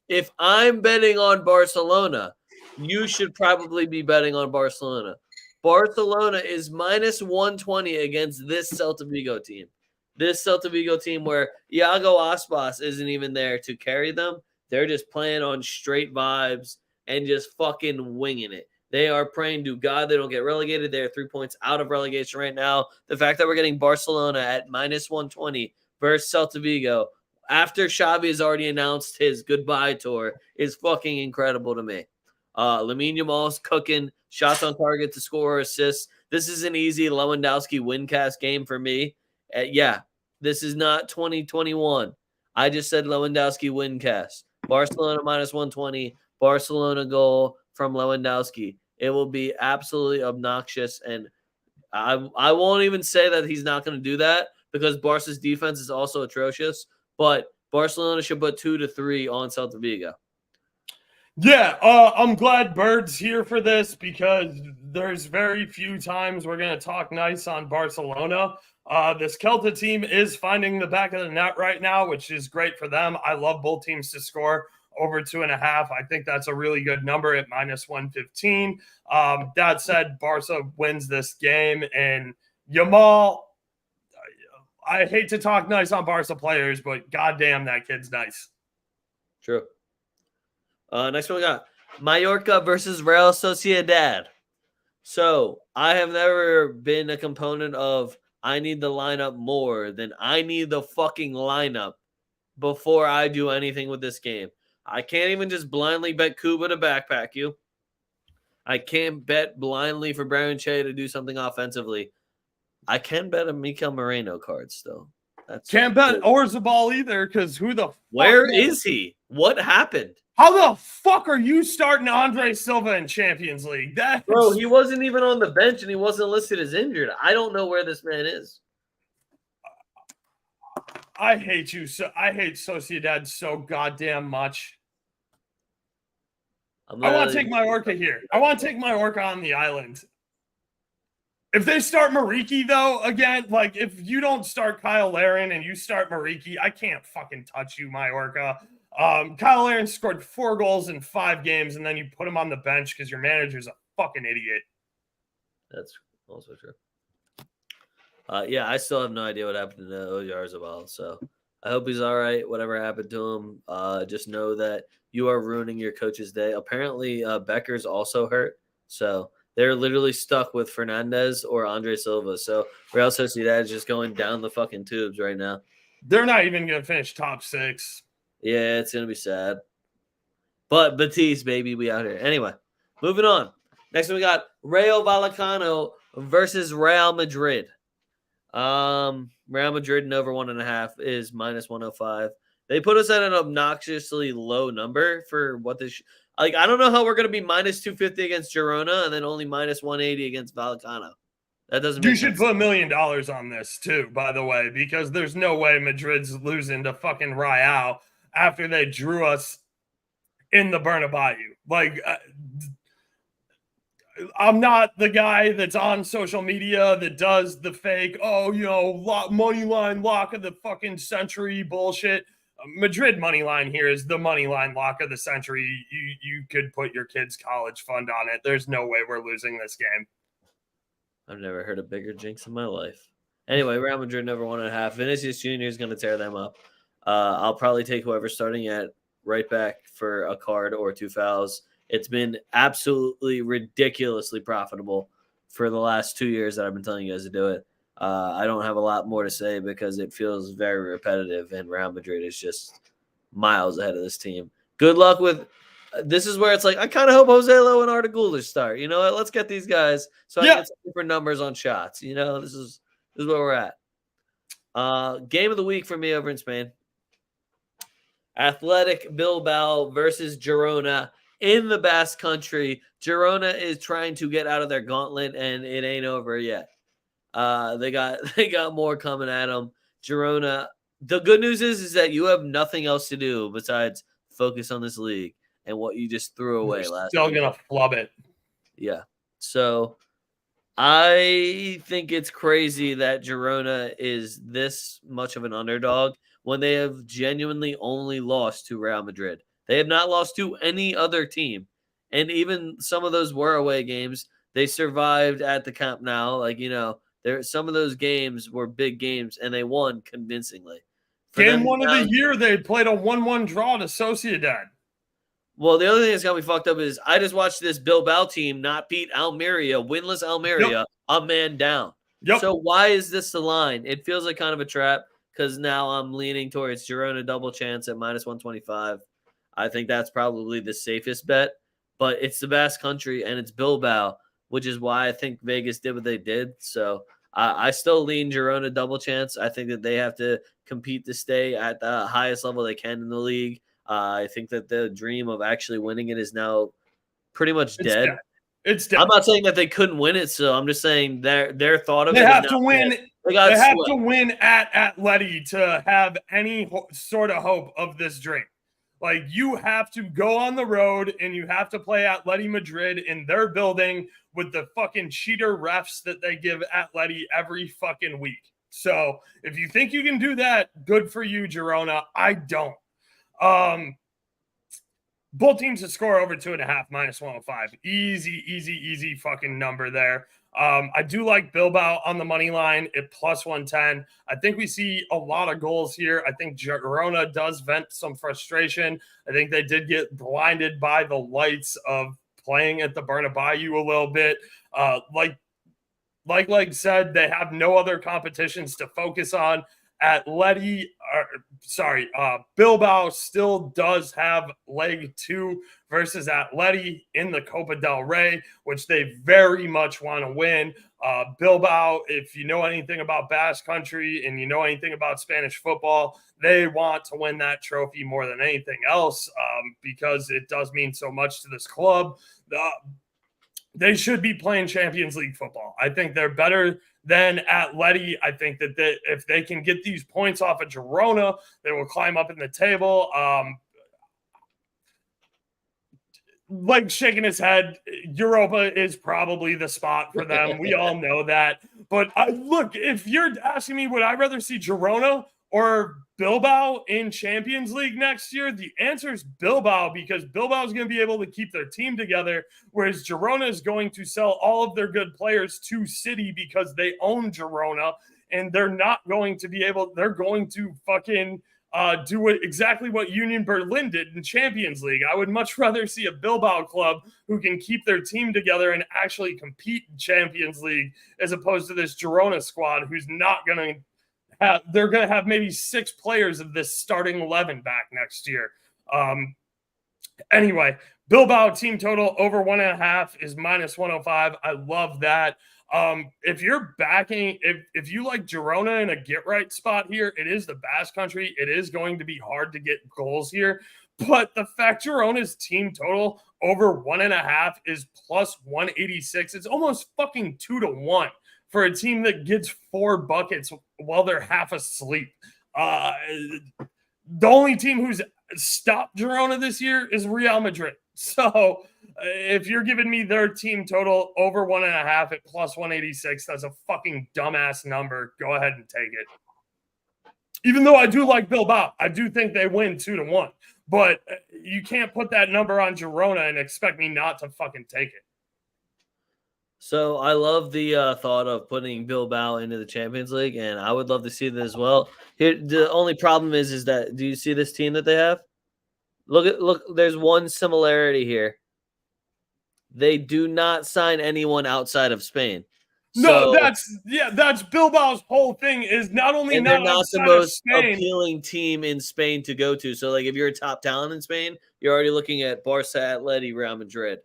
If I'm betting on Barcelona, you should probably be betting on Barcelona. Barcelona is minus 120 against this Celta Vigo team. This Celta Vigo team where Iago Aspas isn't even there to carry them. They're just playing on straight vibes and just fucking winging it. They are praying to God they don't get relegated. They are 3 points out of relegation right now. The fact that we're getting Barcelona at minus 120 versus Celta Vigo after Xavi has already announced his goodbye tour is fucking incredible to me. Lamine Yamal's cooking, shots on target to score or assists. This is an easy Lewandowski win-cast game for me. This is not 2021. I just said Lewandowski win-cast. Barcelona minus 120, Barcelona goal from Lewandowski. It will be absolutely obnoxious, and I won't even say that he's not going to do that because Barca's defense is also atrocious, but Barcelona should put 2 to 3 on Celta Vigo. Yeah, I'm glad Bird's here for this because there's very few times we're going to talk nice on Barcelona. This Celta team is finding the back of the net right now, which is great for them. I love both teams to score over 2.5. I think that's a really good number at -115. That said, Barca wins this game, and Yamal, I hate to talk nice on Barca players, but goddamn, that kid's nice. True. Next one we got Mallorca versus Real Sociedad. So I have never been a component of I need the lineup more than I need the fucking lineup before I do anything with this game. I can't even just blindly bet Kuba to backpack you. I can't bet blindly for Brian Che to do something offensively. I can bet a Mikel Moreno card still. Can't bet Orzabal either because who the fuck Where is he? What happened? How the fuck are you starting Andre Silva in Champions League? Bro, he wasn't even on the bench and he wasn't listed as injured. I don't know where this man is. I hate you. I hate Sociedad so goddamn much. I want to take Mallorca here. I want to take Mallorca on the island. If they start Mariki, though, again, like if you don't start Kyle Larin and you start Mariki, I can't fucking touch you, Mallorca. Kyle Larin scored 4 goals in 5 games, and then you put him on the bench because your manager's a fucking idiot. That's also true. Yeah, I still have no idea what happened to Oyarzabal, so I hope he's all right. Whatever happened to him, just know that you are ruining your coach's day. Apparently, Becker's also hurt, so they're literally stuck with Fernandez or Andre Silva. So Real Sociedad is just going down the fucking tubes right now. They're not even going to finish top 6. Yeah, it's going to be sad. But Batiste, baby, we out here. Anyway, moving on. Next one we got Rayo Vallecano versus Real Madrid. Real Madrid and over 1.5 is -105. They put us at an obnoxiously low number for what this like. I don't know how we're going to be -250 against Girona and then only -180 against Vallecano. That doesn't. You should put $1 million on this too, by the way, because there's no way Madrid's losing to fucking Real after they drew us in the Bernabeu. Like, I'm not the guy that's on social media that does the fake, money line lock of the fucking century bullshit. Madrid money line here is the money line lock of the century. You could put your kid's college fund on it. There's no way we're losing this game. I've never heard a bigger jinx in my life. Anyway, Real Madrid over 1.5. Vinicius Jr. is going to tear them up. I'll probably take whoever's starting at right back for a card or 2 fouls. It's been absolutely ridiculously profitable for the last 2 years that I've been telling you guys to do it. I don't have a lot more to say because it feels very repetitive, and Real Madrid is just miles ahead of this team. Good luck with this is where it's like, I kind of hope Jose Lo and Arda Güler start. You know what? Let's get these guys so I can get some different numbers on shots. You know, this is where we're at. Game of the week for me over in Spain. Athletic Bilbao versus Girona in the Basque Country. Girona is trying to get out of their gauntlet, and it ain't over yet. They got more coming at them. Girona. The good news is that you have nothing else to do besides focus on this league and what you just threw away last. Still gonna flub it. Yeah. So I think it's crazy that Girona is this much of an underdog when they have genuinely only lost to Real Madrid. They have not lost to any other team. And even some of those were away games. They survived at the Camp Nou. Like, some of those games were big games, and they won convincingly. Game 1 of the year, they played a 1-1 draw to Sociedad. Well, the other thing that's got me fucked up is I just watched this Bilbao team not beat Almeria, winless Almeria, a man down. Yep. So why is this the line? It feels like kind of a trap because now I'm leaning towards Girona double chance at -125. I think that's probably the safest bet, but it's the Basque Country and it's Bilbao, which is why I think Vegas did what they did. So I still lean Girona double chance. I think that they have to compete to stay at the highest level they can in the league. I think that the dream of actually winning it is now pretty much dead. It's dead. I'm not saying that they couldn't win it, so I'm just saying their thought of they it. Have to win. They have to win at Atleti to have any sort of hope of this dream. Like, you have to go on the road and you have to play Atleti Madrid in their building with the fucking cheater refs that they give Atleti every fucking week. So if you think you can do that, good for you, Girona. I don't. Both teams to score over 2.5 minus 105. Easy fucking number there. I do like Bilbao on the money line at plus 110. I think we see a lot of goals here. I think Girona does vent some frustration. I think they did get blinded by the lights of playing at the Bernabeu a little bit. Like said, they have no other competitions to focus on. Bilbao still does have leg 2 versus Atleti in the Copa del Rey, which they very much want to win. Bilbao, if you know anything about Basque Country and you know anything about Spanish football, they want to win that trophy more than anything else because it does mean so much to this club. They should be playing Champions League football. I think they're better than Atleti. I think that if they can get these points off of Girona, they will climb up in the table. Like shaking his head, Europa is probably the spot for them. We all know that. But look, if you're asking me, would I rather see Girona or Bilbao in Champions League next year? The answer is Bilbao, because Bilbao is going to be able to keep their team together, whereas Girona is going to sell all of their good players to City because they own Girona, and they're not going to be able – they're going to fucking do exactly what Union Berlin did in Champions League. I would much rather see a Bilbao club who can keep their team together and actually compete in Champions League as opposed to this Girona squad who's not going to – they're going to have maybe 6 players of this starting 11 back next year. Anyway, Bilbao team total over 1.5 is minus 105. I love that. If you're backing, if you like Girona in a get right spot here, it is the Basque Country. It is going to be hard to get goals here. But the fact Girona's team total over 1.5 is plus 186, it's almost fucking 2-1. For a team that gets 4 buckets while they're half asleep. The only team who's stopped Girona this year is Real Madrid. So if you're giving me their team total over 1.5 at plus 186, that's a fucking dumbass number. Go ahead and take it. Even though I do like Bilbao, I do think they win 2-1. But you can't put that number on Girona and expect me not to fucking take it. So I love the thought of putting Bilbao into the Champions League, and I would love to see that as well. Here, the only problem is that do you see this team that they have? Look. There's one similarity here. They do not sign anyone outside of Spain. No, that's Bilbao's whole thing. Is not only and not they're not the most appealing team in Spain to go to. So, like, if you're a top talent in Spain, you're already looking at Barca, Atleti, Real Madrid.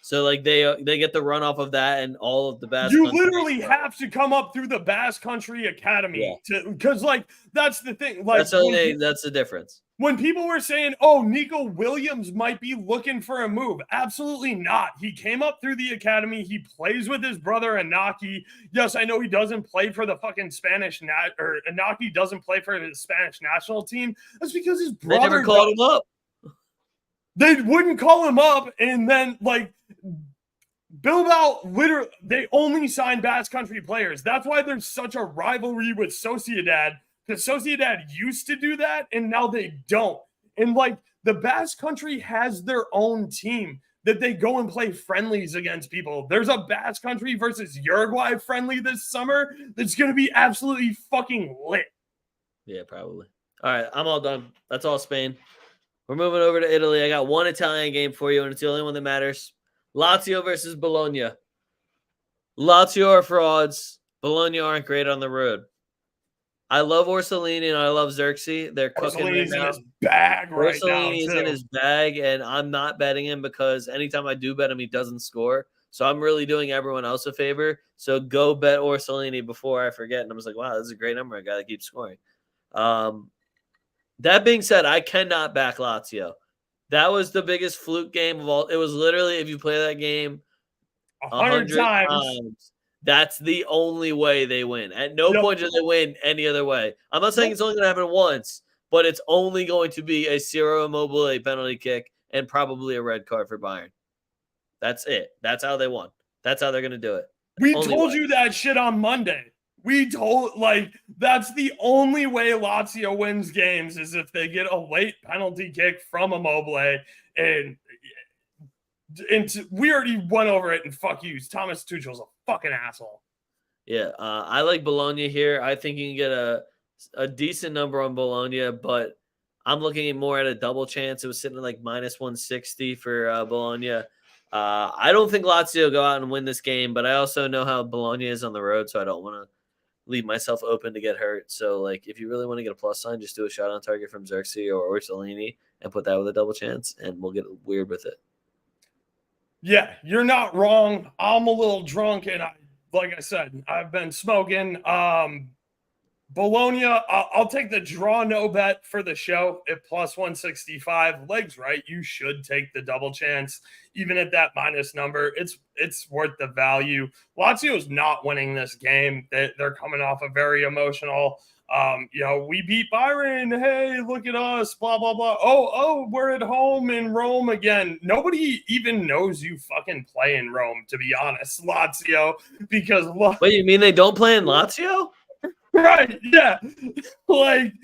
So, like, they get the run off of that and all of the Basque You Country literally have to come up through the Basque Country Academy because, like, that's the thing. Like, that's the difference. When people were saying, oh, Nico Williams might be looking for a move, absolutely not. He came up through the academy. He plays with his brother, Inaki. Yes, I know he doesn't play for the fucking Inaki doesn't play for the Spanish national team. That's because his brother... They never called him up. They wouldn't call him up, and then, like... Bilbao, literally, they only sign Basque Country players. That's why there's such a rivalry with Sociedad, because Sociedad used to do that, and now they don't. And, like, the Basque Country has their own team that they go and play friendlies against people. There's a Basque Country versus Uruguay friendly this summer that's going to be absolutely fucking lit. Yeah, probably. All right, I'm all done. That's all Spain. We're moving over to Italy. I got one Italian game for you, and it's the only one that matters. Lazio versus Bologna. Lazio are frauds. Bologna aren't great on the road. I love Orsolini and I love Xerxes. They're cooking right now. In his bag right now. Orsolini is in his bag, and I'm not betting him because anytime I do bet him, he doesn't score. So I'm really doing everyone else a favor. So go bet Orsolini before I forget. And I was like, wow, this is a great number. I got to keep scoring. That being said, I cannot back Lazio. That was the biggest fluke game of all. It was literally, if you play that game 100 times, that's the only way they win. At no point do they win any other way. I'm not saying it's only going to happen once, but it's only going to be a Ciro Immobile penalty kick and probably a red card for Bayern. That's it. That's how they won. That's how they're going to do it. We Only told way. you that shit on Monday. We told, like, that's the only way Lazio wins games is if they get a late penalty kick from Immobile. And we already went over it, and fuck you. Thomas Tuchel's a fucking asshole. Yeah, I like Bologna here. I think you can get a decent number on Bologna, but I'm looking more at a double chance. It was sitting at like minus 160 for Bologna. I don't think Lazio go out and win this game, but I also know how Bologna is on the road, so I don't want to leave myself open to get hurt. So, like, if you really want to get a plus sign, just do a shot on target from Xerxes or Orsolini and put that with a double chance, and we'll get weird with it. Yeah, you're not wrong. I'm a little drunk, and like I said, I've been smoking. Bologna, I'll take the draw no bet for the show at plus 165. Legs right, you should take the double chance, even at that minus number. It's worth the value. Lazio's not winning this game. They're coming off a very emotional. We beat Bayern. Hey, look at us. Blah blah blah. Oh, we're at home in Rome again. Nobody even knows you fucking play in Rome, to be honest, Lazio. Because wait, you mean they don't play in Lazio? Right, yeah. Like,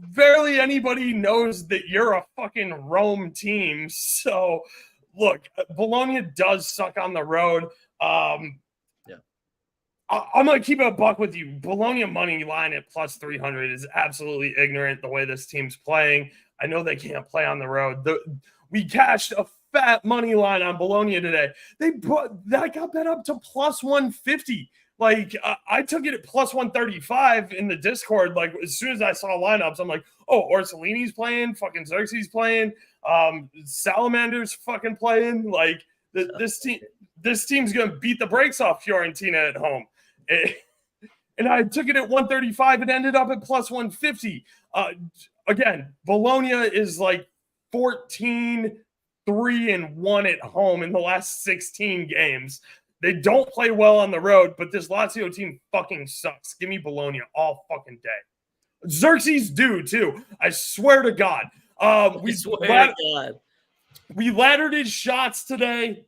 barely anybody knows that you're a fucking Rome team. So, look, Bologna does suck on the road. I'm going to keep it a buck with you. Bologna money line at plus 300 is absolutely ignorant the way this team's playing. I know they can't play on the road. We cashed a fat money line on Bologna today. That got bet up to plus 150. Like, I took it at plus 135 in the Discord. Like, as soon as I saw lineups, I'm like, oh, Orsolini's playing, fucking Xerxes playing, Salamander's fucking playing. Like, this team's going to beat the brakes off Fiorentina at home. And I took it at 135. It ended up at plus 150. Again, Bologna is like 14-3-1 at home in the last 16 games. They don't play well on the road, but this Lazio team fucking sucks. Give me Bologna all fucking day. Xerxes do, too. I swear to God. We laddered his shots today.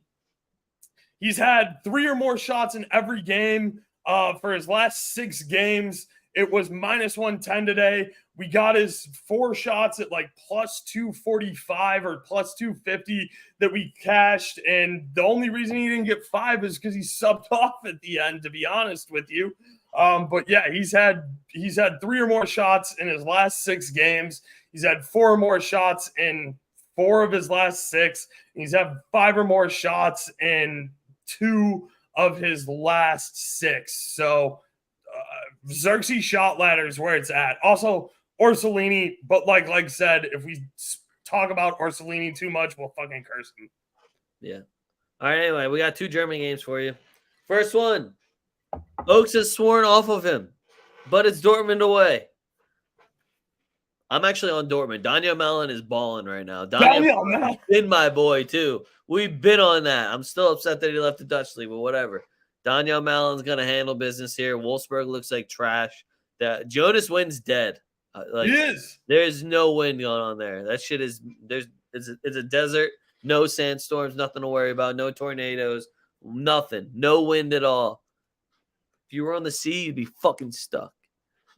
He's had 3 or more shots in every game for his last 6 games. It was minus 110 today. We got his 4 shots at like plus 245 or plus 250 that we cashed. And the only reason he didn't get 5 is because he subbed off at the end, to be honest with you. But yeah, he's had 3 or more shots in his last 6 games. He's had 4 or more shots in 4 of his last 6. He's had 5 or more shots in 2 of his last 6. So Xerxes shot ladder is where it's at. Also, Orsolini, but like said, if we talk about Orsolini too much, we'll fucking curse him. Yeah. All right, anyway, we got 2 German games for you. First one, Oaks has sworn off of him, but it's Dortmund away. I'm actually on Dortmund. Daniel Mellon is balling right now. Daniel Mellon been my boy, too. We've been on that. I'm still upset that he left the Dutch league, but whatever. Daniel Mellon's going to handle business here. Wolfsburg looks like trash. Jonas Wind's dead. He is. There's no wind going on there. That shit is it's a desert, no sandstorms, nothing to worry about, no tornadoes, nothing, no wind at all. If you were on the sea, you'd be fucking stuck.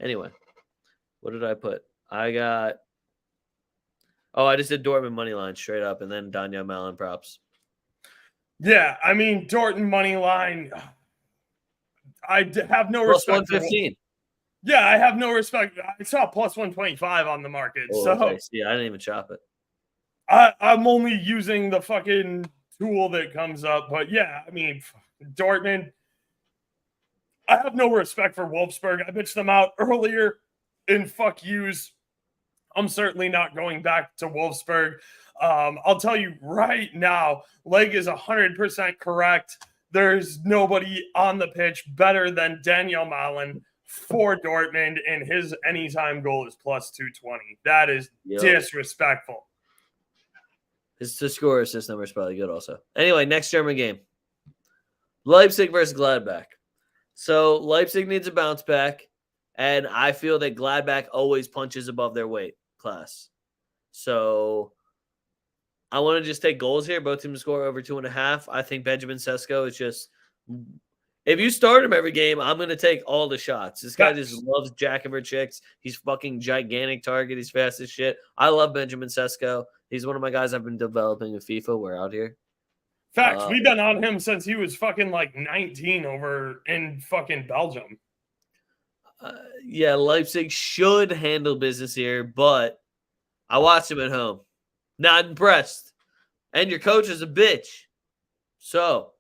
Anyway, what did I put? I just did Dortmund money line straight up, and then Daniel Mellon props. Yeah, I mean Dortmund money line. I have no plus respect. 115. Yeah, I have no respect. I saw plus 125 on the market. Okay. Yeah, I didn't even chop it. I'm only using the fucking tool that comes up. But yeah, I mean, Dortmund, I have no respect for Wolfsburg. I bitched them out earlier in fuck yous. I'm certainly not going back to Wolfsburg. I'll tell you right now, Leg is 100% correct. There's nobody on the pitch better than Daniel Mellon for Dortmund, and his anytime goal is plus 220. That is disrespectful. His score assist number is probably good also. Anyway, next German game. Leipzig versus Gladbach. So Leipzig needs a bounce back, and I feel that Gladbach always punches above their weight. class. So I want to just take goals here. Both teams score over 2.5. I think Benjamin Sesko is just if you start him every game, I'm going to take all the shots. This guy just loves jacking for chicks. He's fucking gigantic target. He's fast as shit. I love Benjamin Sesko. He's one of my guys I've been developing in FIFA. We're out here. Facts. We've been on him since he was fucking like 19 over in fucking Belgium. Yeah, Leipzig should handle business here, but I watched him at home. Not impressed. And your coach is a bitch. So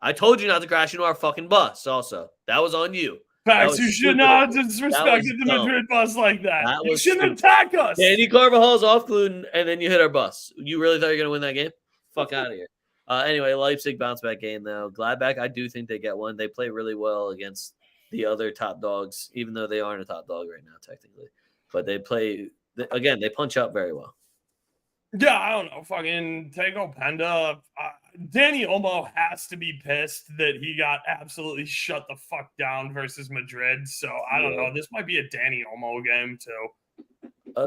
I told you not to crash into our fucking bus also. That was on you. Facts. You should not have disrespected the Madrid bus like that. You shouldn't attack us. Danny Carvajal's off gluten, and then you hit our bus. You really thought you were going to win that game? Fuck out of here. Anyway, Leipzig bounce back game, though. Gladbach, I do think they get one. They play really well against the other top dogs, even though they aren't a top dog right now, technically. But they play, again, they punch up very well. Yeah, I don't know. Fucking Tego Penda. Danny Olmo has to be pissed that he got absolutely shut the fuck down versus Madrid. So I don't know. This might be a Danny Olmo game too.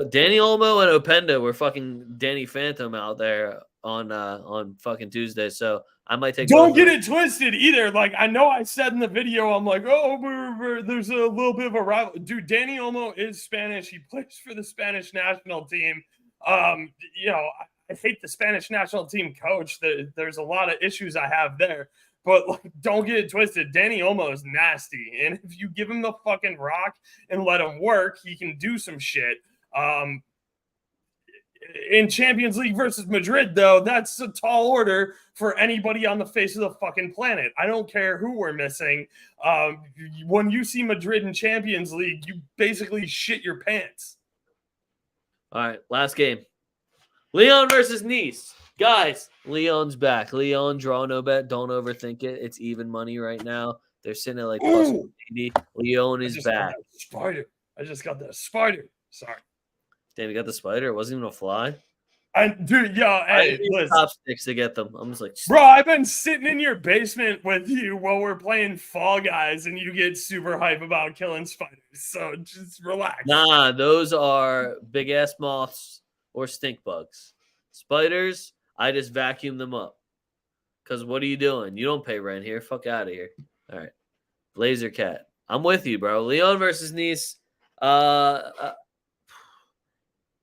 Danny Olmo and Openda were fucking Danny Phantom out there on fucking Tuesday. So I might take. Don't get it twisted either. Like I know I said in the video, I'm like, there's a little bit of a rival. Dude, Danny Olmo is Spanish. He plays for the Spanish national team. You know, I hate the Spanish national team coach. There's a lot of issues I have there, but like, don't get it twisted. Danny Olmo is nasty, and if you give him the fucking rock and let him work, he can do some shit. In Champions League versus Madrid, though, that's a tall order for anybody on the face of the fucking planet. I don't care who we're missing. When you see Madrid in Champions League, you basically shit your pants. All right, last game. Lyon versus Nice. Guys, Lyon's back. Lyon, draw no bet. Don't overthink it. It's even money right now. They're sitting at like plus 180. Lyon is back. I just got that spider. Sorry. Damn, you got the spider? It wasn't even a fly? Dude, yo, hey, listen. Top sticks to get them. I'm just like, bro, I've been sitting in your basement with you while we're playing Fall Guys, and you get super hype about killing spiders. So just relax. Nah, those are big ass moths or stink bugs. Spiders, I just vacuum them up. Because what are you doing? You don't pay rent here. Fuck out of here. All right. Blazer Cat. I'm with you, bro. Lyon versus Nice.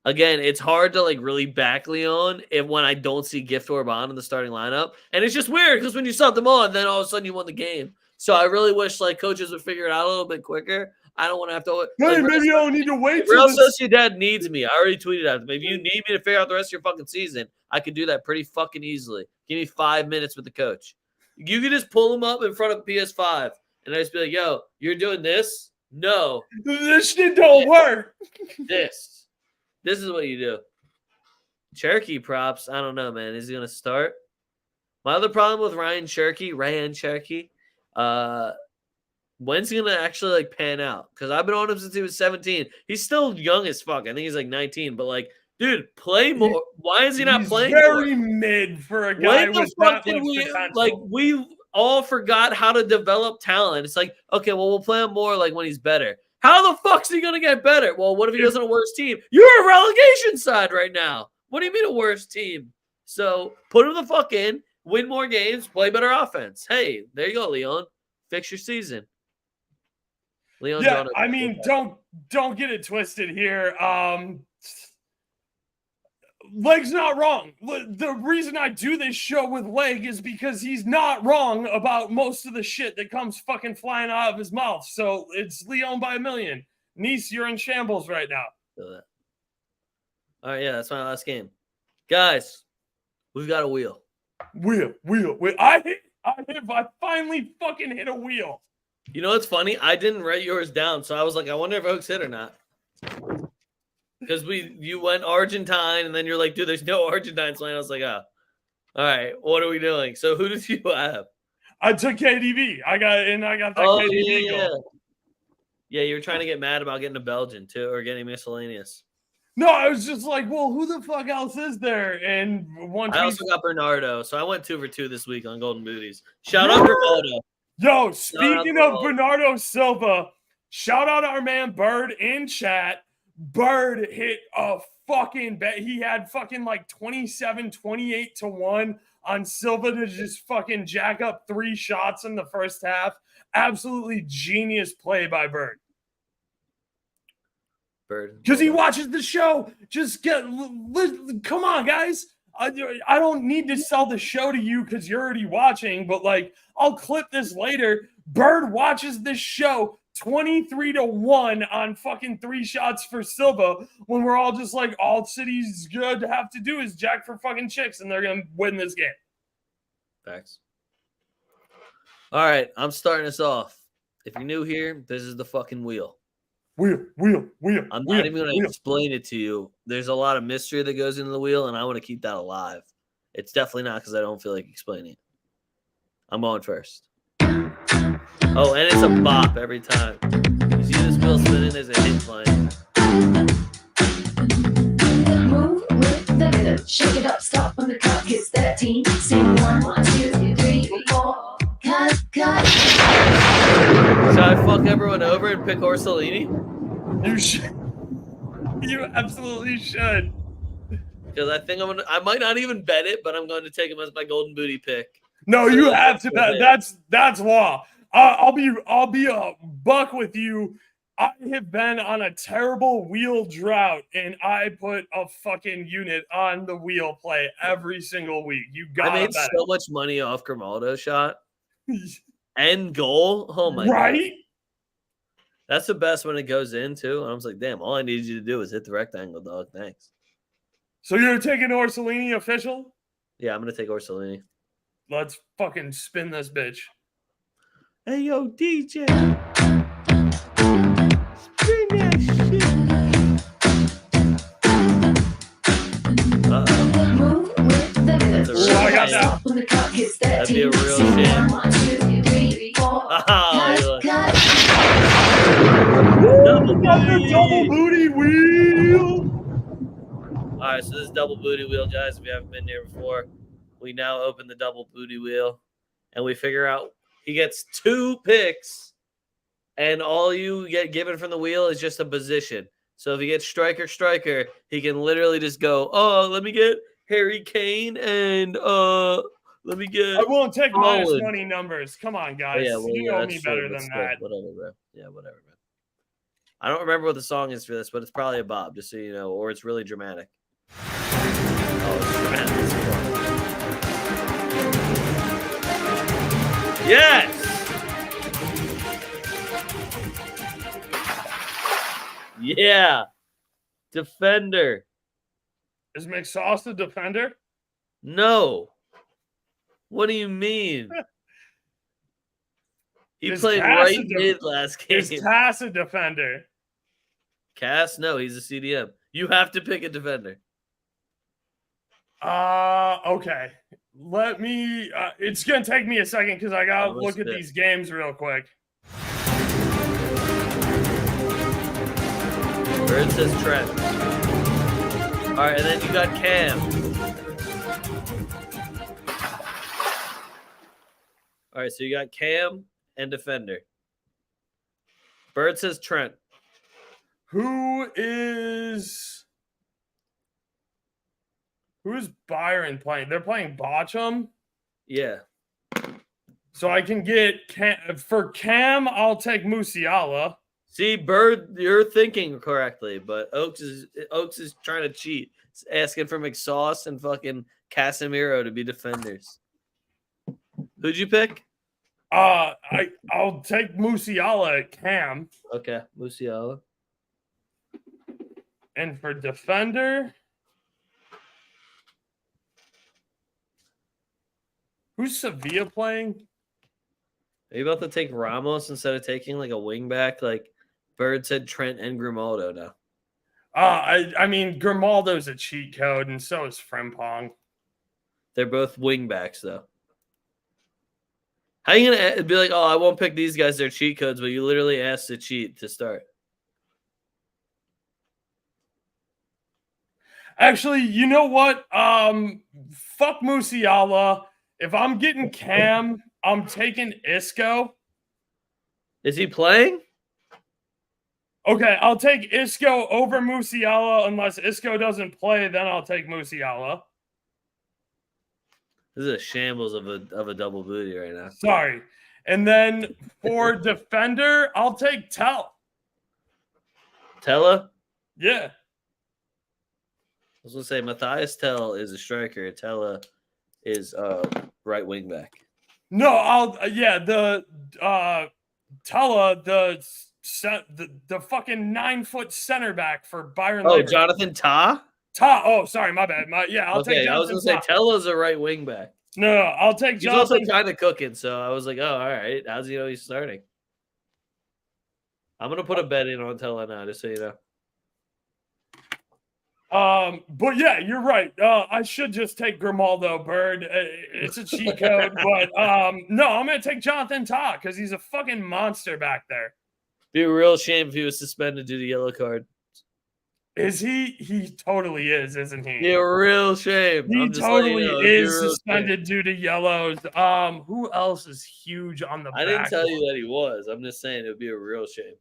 Again, it's hard to like really back Lyon when I don't see Gift or Bond in the starting lineup. And it's just weird because when you sub them on, then all of a sudden you won the game. So I really wish like coaches would figure it out a little bit quicker. I don't want to have to. Hey, maybe I don't need to wait. Real Sociedad needs me. I already tweeted at them. If you need me to figure out the rest of your fucking season, I could do that pretty fucking easily. Give me 5 minutes with the coach. You can just pull them up in front of PS5 and I just be like, yo, you're doing this? No. This shit don't work. This is what you do. Cherokee props. I don't know, man. Is he going to start? My other problem with Ryan Cherokee, when's he going to actually like pan out? Because I've been on him since he was 17. He's still young as fuck. I think he's like 19. But like, dude, play more. Why is he not playing very more? Mid for a guy with that much potential. Like, we all forgot how to develop talent. It's like, okay, well, we'll play him more like when he's better. How the fuck's he going to get better? Well, what if he doesn't a worse team? You're a relegation side right now. What do you mean a worse team? So put him the fuck in, win more games, play better offense. Hey, there you go, Lyon. Fix your season. Lyon. Yeah, I mean, don't get it twisted here. Leg's not wrong. The reason I do this show with Leg is because he's not wrong about most of the shit that comes fucking flying out of his mouth. So it's Lyon by a million. Nice, you're in shambles right now. All right, yeah, that's my last game. Guys, we've got a wheel. Wheel. I finally fucking hit a wheel. You know what's funny? I didn't write yours down, so I was like, I wonder if Oaks hit or not. Because you went Argentine, and then you're like, dude, there's no Argentine playing. I was like, oh. All right, what are we doing? So who did you have? I took KDB. I got that KDB goal. Yeah, you were trying to get mad about getting a Belgian, too, or getting miscellaneous. No, I was just like, well, who the fuck else is there? And I also got Bernardo, so I went 2 for 2 this week on Golden Booties. Shout out Bernardo. Yo, speaking of Bernardo Silva, shout out our man Bird in chat. Bird hit a fucking bet. He had fucking like 27, 28 to 1 on Silva to just fucking jack up 3 shots in the first half. Absolutely genius play by Bird. Bird. Because he watches the show. Just come on, guys. I don't need to sell the show to you because you're already watching, but like I'll clip this later. Bird watches this show 23 to 1 on fucking 3 shots for Silva when we're all just like, all City's good to have to do is jack for fucking chicks and they're gonna win this game. Facts. All right, I'm starting us off. If you're new here, this is the fucking wheel. Wheel. I'm not even going to explain it to you. There's a lot of mystery that goes into the wheel, and I want to keep that alive. It's definitely not because I don't feel like explaining it. I'm going first. Oh, and it's a bop every time. You see this wheel spinning, there's a hit playing. Move with the rhythm. Shake it up, stop when the clock hits 13. Sing 1, 1, 2, 3, 4. Cut. Should I fuck everyone over and pick Orsolini? You should. You absolutely should. Because I think I might not even bet it, but I'm going to take him as my golden booty pick. No, So you have to. That's law. I'll be a buck with you. I have been on a terrible wheel drought, and I put a fucking unit on the wheel play every single week. You got. I made so much money off Grimaldo's shot and goal. Oh my god! That's the best when it goes in too. And I was like, damn, all I needed you to do is hit the rectangle, dog. Thanks. So you're taking Orsolini official? Yeah, I'm gonna take Orsolini. Let's fucking spin this bitch. Hey yo, DJ. Spin that shit. Move with the rhythm. That's a real I got shame. When the clock hits 13. That'd be a real Sing shame. 1, 2, 3, 4. Cut. Double booty wheel. All right, so this is double booty wheel, guys. If you haven't been here before, we now open the double booty wheel, and we figure out he gets 2 picks, and all you get given from the wheel is just a position. So if he gets striker, he can literally just go, oh, let me get Harry Kane, and let me get. I won't take Holland. minus money numbers. Come on, guys. You know me better than that. Whatever, bro. Yeah, whatever, bro. I don't remember what the song is for this, but it's probably a bop, just so you know, or it's really dramatic. Oh, it's dramatic. Yes! Yeah! Defender. Is McSauce the defender? No. What do you mean? He played Cass right mid last game. Is Cass a defender? Cass? No, he's a CDM. You have to pick a defender. Okay. Let me. It's gonna take me a second because I gotta look at these games real quick. Bird says Trent. All right, and then you got Cam. All right, so you got Cam and defender. Bird says Trent. Who's Bayern playing? They're playing Bochum. Yeah. So I can get for Cam, I'll take Musiala. See, Bird, you're thinking correctly, but Oaks is trying to cheat. He's asking for McSauce and fucking Casemiro to be defenders. Who'd you pick? I'll take Musiala at Cam. Okay, Musiala. And for defender, who's Sevilla playing? Are you about to take Ramos instead of taking like a wing back? Like Bird said Trent and Grimaldo now. I mean, Grimaldo's a cheat code, and so is Frimpong. They're both wing backs, though. How are you going to be like, oh, I won't pick these guys, they're cheat codes, but you literally asked to cheat to start? Actually, you know what? Fuck Musiala. If I'm getting Cam, I'm taking Isco. Is he playing? Okay, I'll take Isco over Musiala unless Isco doesn't play. Then I'll take Musiala. This is a shambles of a double booty right now. Sorry. And then for defender, I'll take Tell. Tella? Yeah. I was gonna say Matthias Tell is a striker. Tella is right wing back. No, the Tella, the fucking 9-foot center back for Bayern. Oh, Leverkusen. Jonathan Tah? Oh, sorry, my bad. I'll take Jonathan. I was gonna say Tella's a right wing back. No, I'll take He's Jonathan. also kind of cooking, so I was like, oh, all right. How's he know he's starting? I'm gonna put a bet in on Tella now, just so you know. But yeah, you're right. I should just take Grimaldo Bird. It's a cheat code, but no, I'm gonna take Jonathan Tah because he's a fucking monster back there. Be a real shame if he was suspended due to yellow card. Is he? He totally is, isn't he? Be a real shame. He totally is suspended due to yellows. Who else is huge on the? I didn't tell you that he was. I'm just saying it would be a real shame.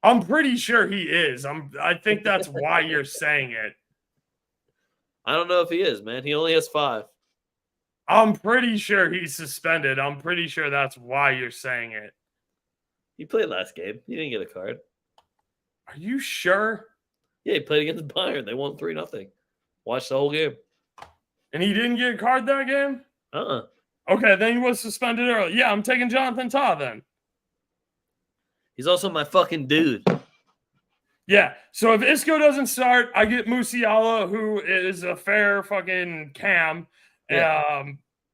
I'm pretty sure he is. I think that's why you're saying it. I don't know if he is, man. He only has 5. I'm pretty sure he's suspended. I'm pretty sure that's why you're saying it. He played last game. He didn't get a card. Are you sure? Yeah, he played against Bayern. They won 3-0. Watched the whole game. And he didn't get a card that game? Okay, then he was suspended early. Yeah, I'm taking Jonathan Tah then. He's also my fucking dude. Yeah, so if Isco doesn't start, I get Musiala, who is a fair fucking cam. Yeah.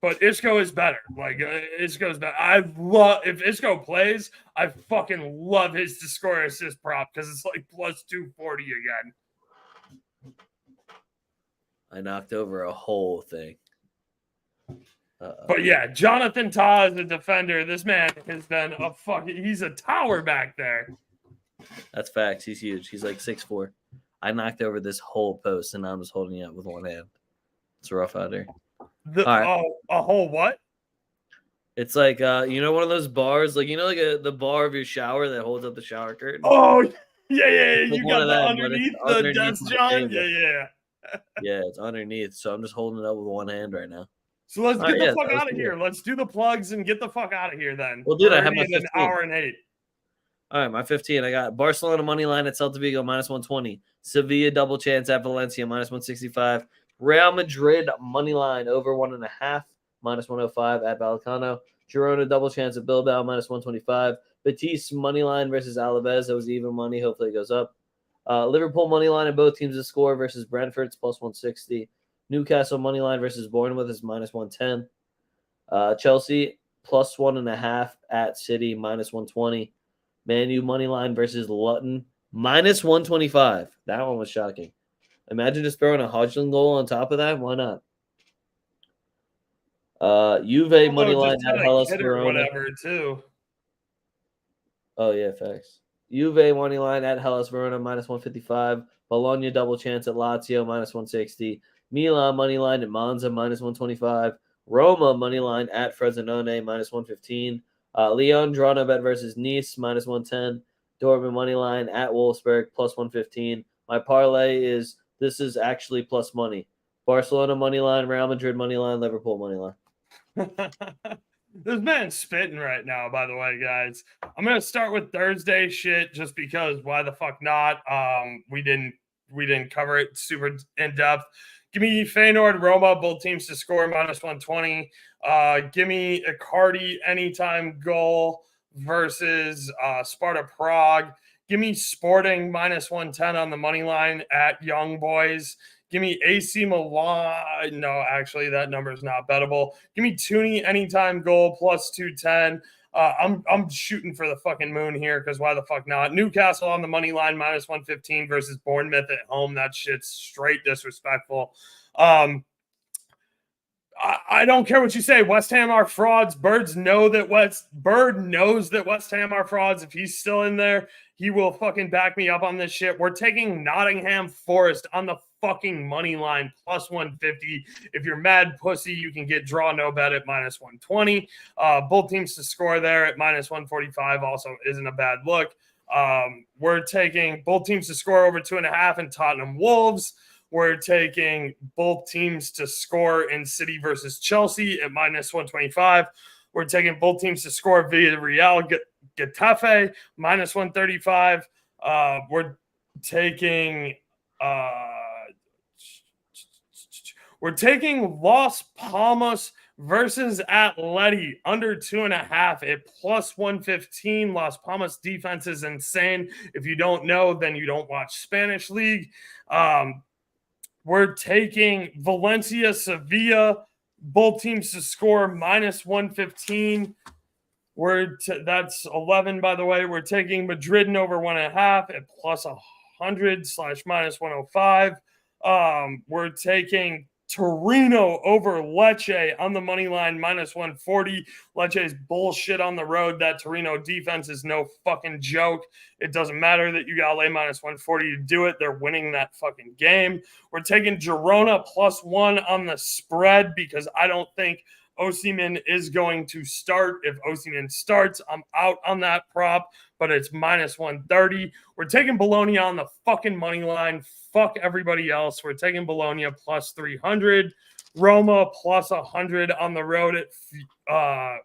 But Isco is better. Like, Isco's better. If Isco plays, I fucking love his to score assist prop because it's like plus 240 again. I knocked over a whole thing. But yeah, Jonathan Tah is a defender. This man has been he's a tower back there. That's facts. He's huge. He's like 6'4". I knocked over this whole post and I'm just holding it up with one hand. It's rough out here. A whole what? It's like one of those bars, like like the bar of your shower that holds up the shower curtain. Oh yeah. You got that, underneath the desk, John. Yeah. Yeah, it's underneath. So I'm just holding it up with one hand right now. So let's get the fuck out of here. Let's do the plugs and get the fuck out of here then. Well, dude, I have my 15. An hour and 8. All right, my 15. I got Barcelona money line at Celta Vigo minus 120. Sevilla double chance at Valencia minus 165. Real Madrid money line over 1.5 minus 105 at Vallecano. Girona double chance at Bilbao minus 125. Betis money line versus Alaves. That was even money. Hopefully it goes up. Liverpool money line at both teams to score versus Brentford. It's plus 160. Newcastle money line versus Bournemouth is minus 110. Chelsea plus 1.5 at City minus 120. Man U money line versus Luton minus 125. That one was shocking. Imagine just throwing a Hodgson goal on top of that. Why not? Juve money line at Hellas Verona. Whatever, too. Oh, yeah, facts. Juve money line at Hellas Verona minus 155. Bologna double chance at Lazio minus 160. Milan money line at Monza minus 125. Roma money line at Frosinone minus 115. Lyon draw no bet versus Nice minus 110. Dortmund money line at Wolfsburg plus 115. My parlay is this is actually plus money. Barcelona money line, Real Madrid money line, Liverpool money line. This man's spitting right now, by the way, guys. I'm gonna start with Thursday shit just because why the fuck not? We didn't cover it super in depth. Give me Feyenoord, Roma, both teams to score minus 120. Give me Icardi anytime goal versus Sparta Prague. Give me Sporting minus 110 on the money line at Young Boys. Give me AC Milan. No, actually, that number is not bettable. Give me Tooney anytime goal plus 210. I'm shooting for the fucking moon here because why the fuck not? Newcastle on the money line minus 115 versus Bournemouth at home. That shit's straight disrespectful. I don't care what you say. West Ham are frauds. Bird knows that West Ham are frauds. If he's still in there, he will fucking back me up on this shit. We're taking Nottingham Forest on the fucking money line plus 150. If you're mad pussy, you can get draw no bet at minus 120. Both teams to score there at minus 145 also isn't a bad look. We're taking both teams to score over 2.5 in Tottenham Wolves. We're taking both teams to score in City versus Chelsea at -125. We're taking both teams to score via Real Getafe -135. We're taking Las Palmas versus Atleti under 2.5 at +115. Las Palmas defense is insane. If you don't know, then you don't watch Spanish League. We're taking Valencia Sevilla, both teams to score -115. That's 11, by the way. We're taking Madrid and over 1.5 at +100 / -105. We're taking Torino over Lecce on the money line -140. Lecce's bullshit on the road. That Torino defense is no fucking joke. It doesn't matter that you got to lay -140 to do it. They're winning that fucking game. We're taking Girona +1 on the spread because I don't think Osimhen is going to start. If Osimhen starts, I'm out on that prop, but it's -130. We're taking Bologna on the fucking money line. Fuck everybody else. We're taking Bologna +300. Roma +100 on the road at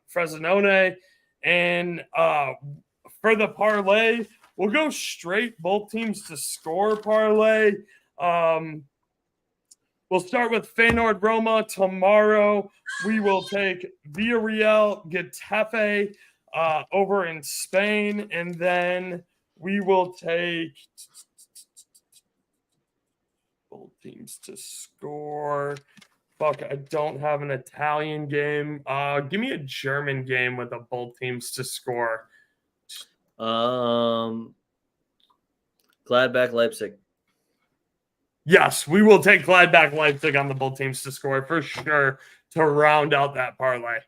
Frosinone. And for the parlay, we'll go straight both teams to score parlay. We'll start with Feyenoord Roma tomorrow. We will take Villarreal Getafe over in Spain. And then we will take both teams to score. Fuck, I don't have an Italian game. Give me a German game with the both teams to score. Gladbach Leipzig. Yes, we will take Gladbach Leipzig on the both teams to score for sure to round out that parlay.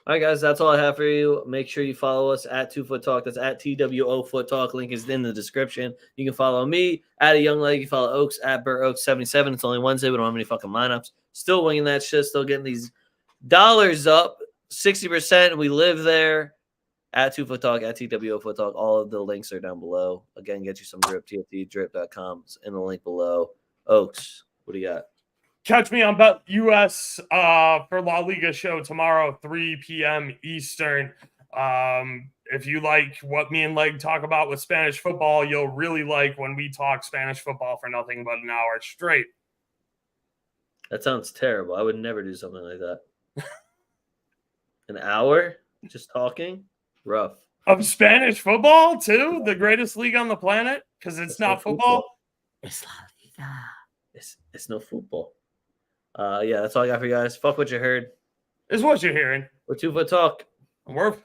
All right, guys, that's all I have for you. Make sure you follow us at TwoFootTalk. That's at TWOFootTalk. Link is in the description. You can follow me at a young leg. You follow Oaks at BurrOaks77. It's only Wednesday. We don't have any fucking lineups. Still winging that shit. Still getting these dollars up 60%. We live there. At TwoFootTalk, at TWOFootTalk. All of the links are down below. Again, get you some drip, tftdrip.com in the link below. Oaks, what do you got? Catch me on Bet US for La Liga show tomorrow, 3 p.m. Eastern. If you like what me and Leg talk about with Spanish football, you'll really like when we talk Spanish football for nothing but an hour straight. That sounds terrible. I would never do something like that. An hour just talking? Rough. Of Spanish football, too? The greatest league on the planet? Because it's not football? It's La Liga. It's no football. Yeah, that's all I got for you guys. Fuck what you heard. Is what you're hearing. We're TwoFootTalk. We're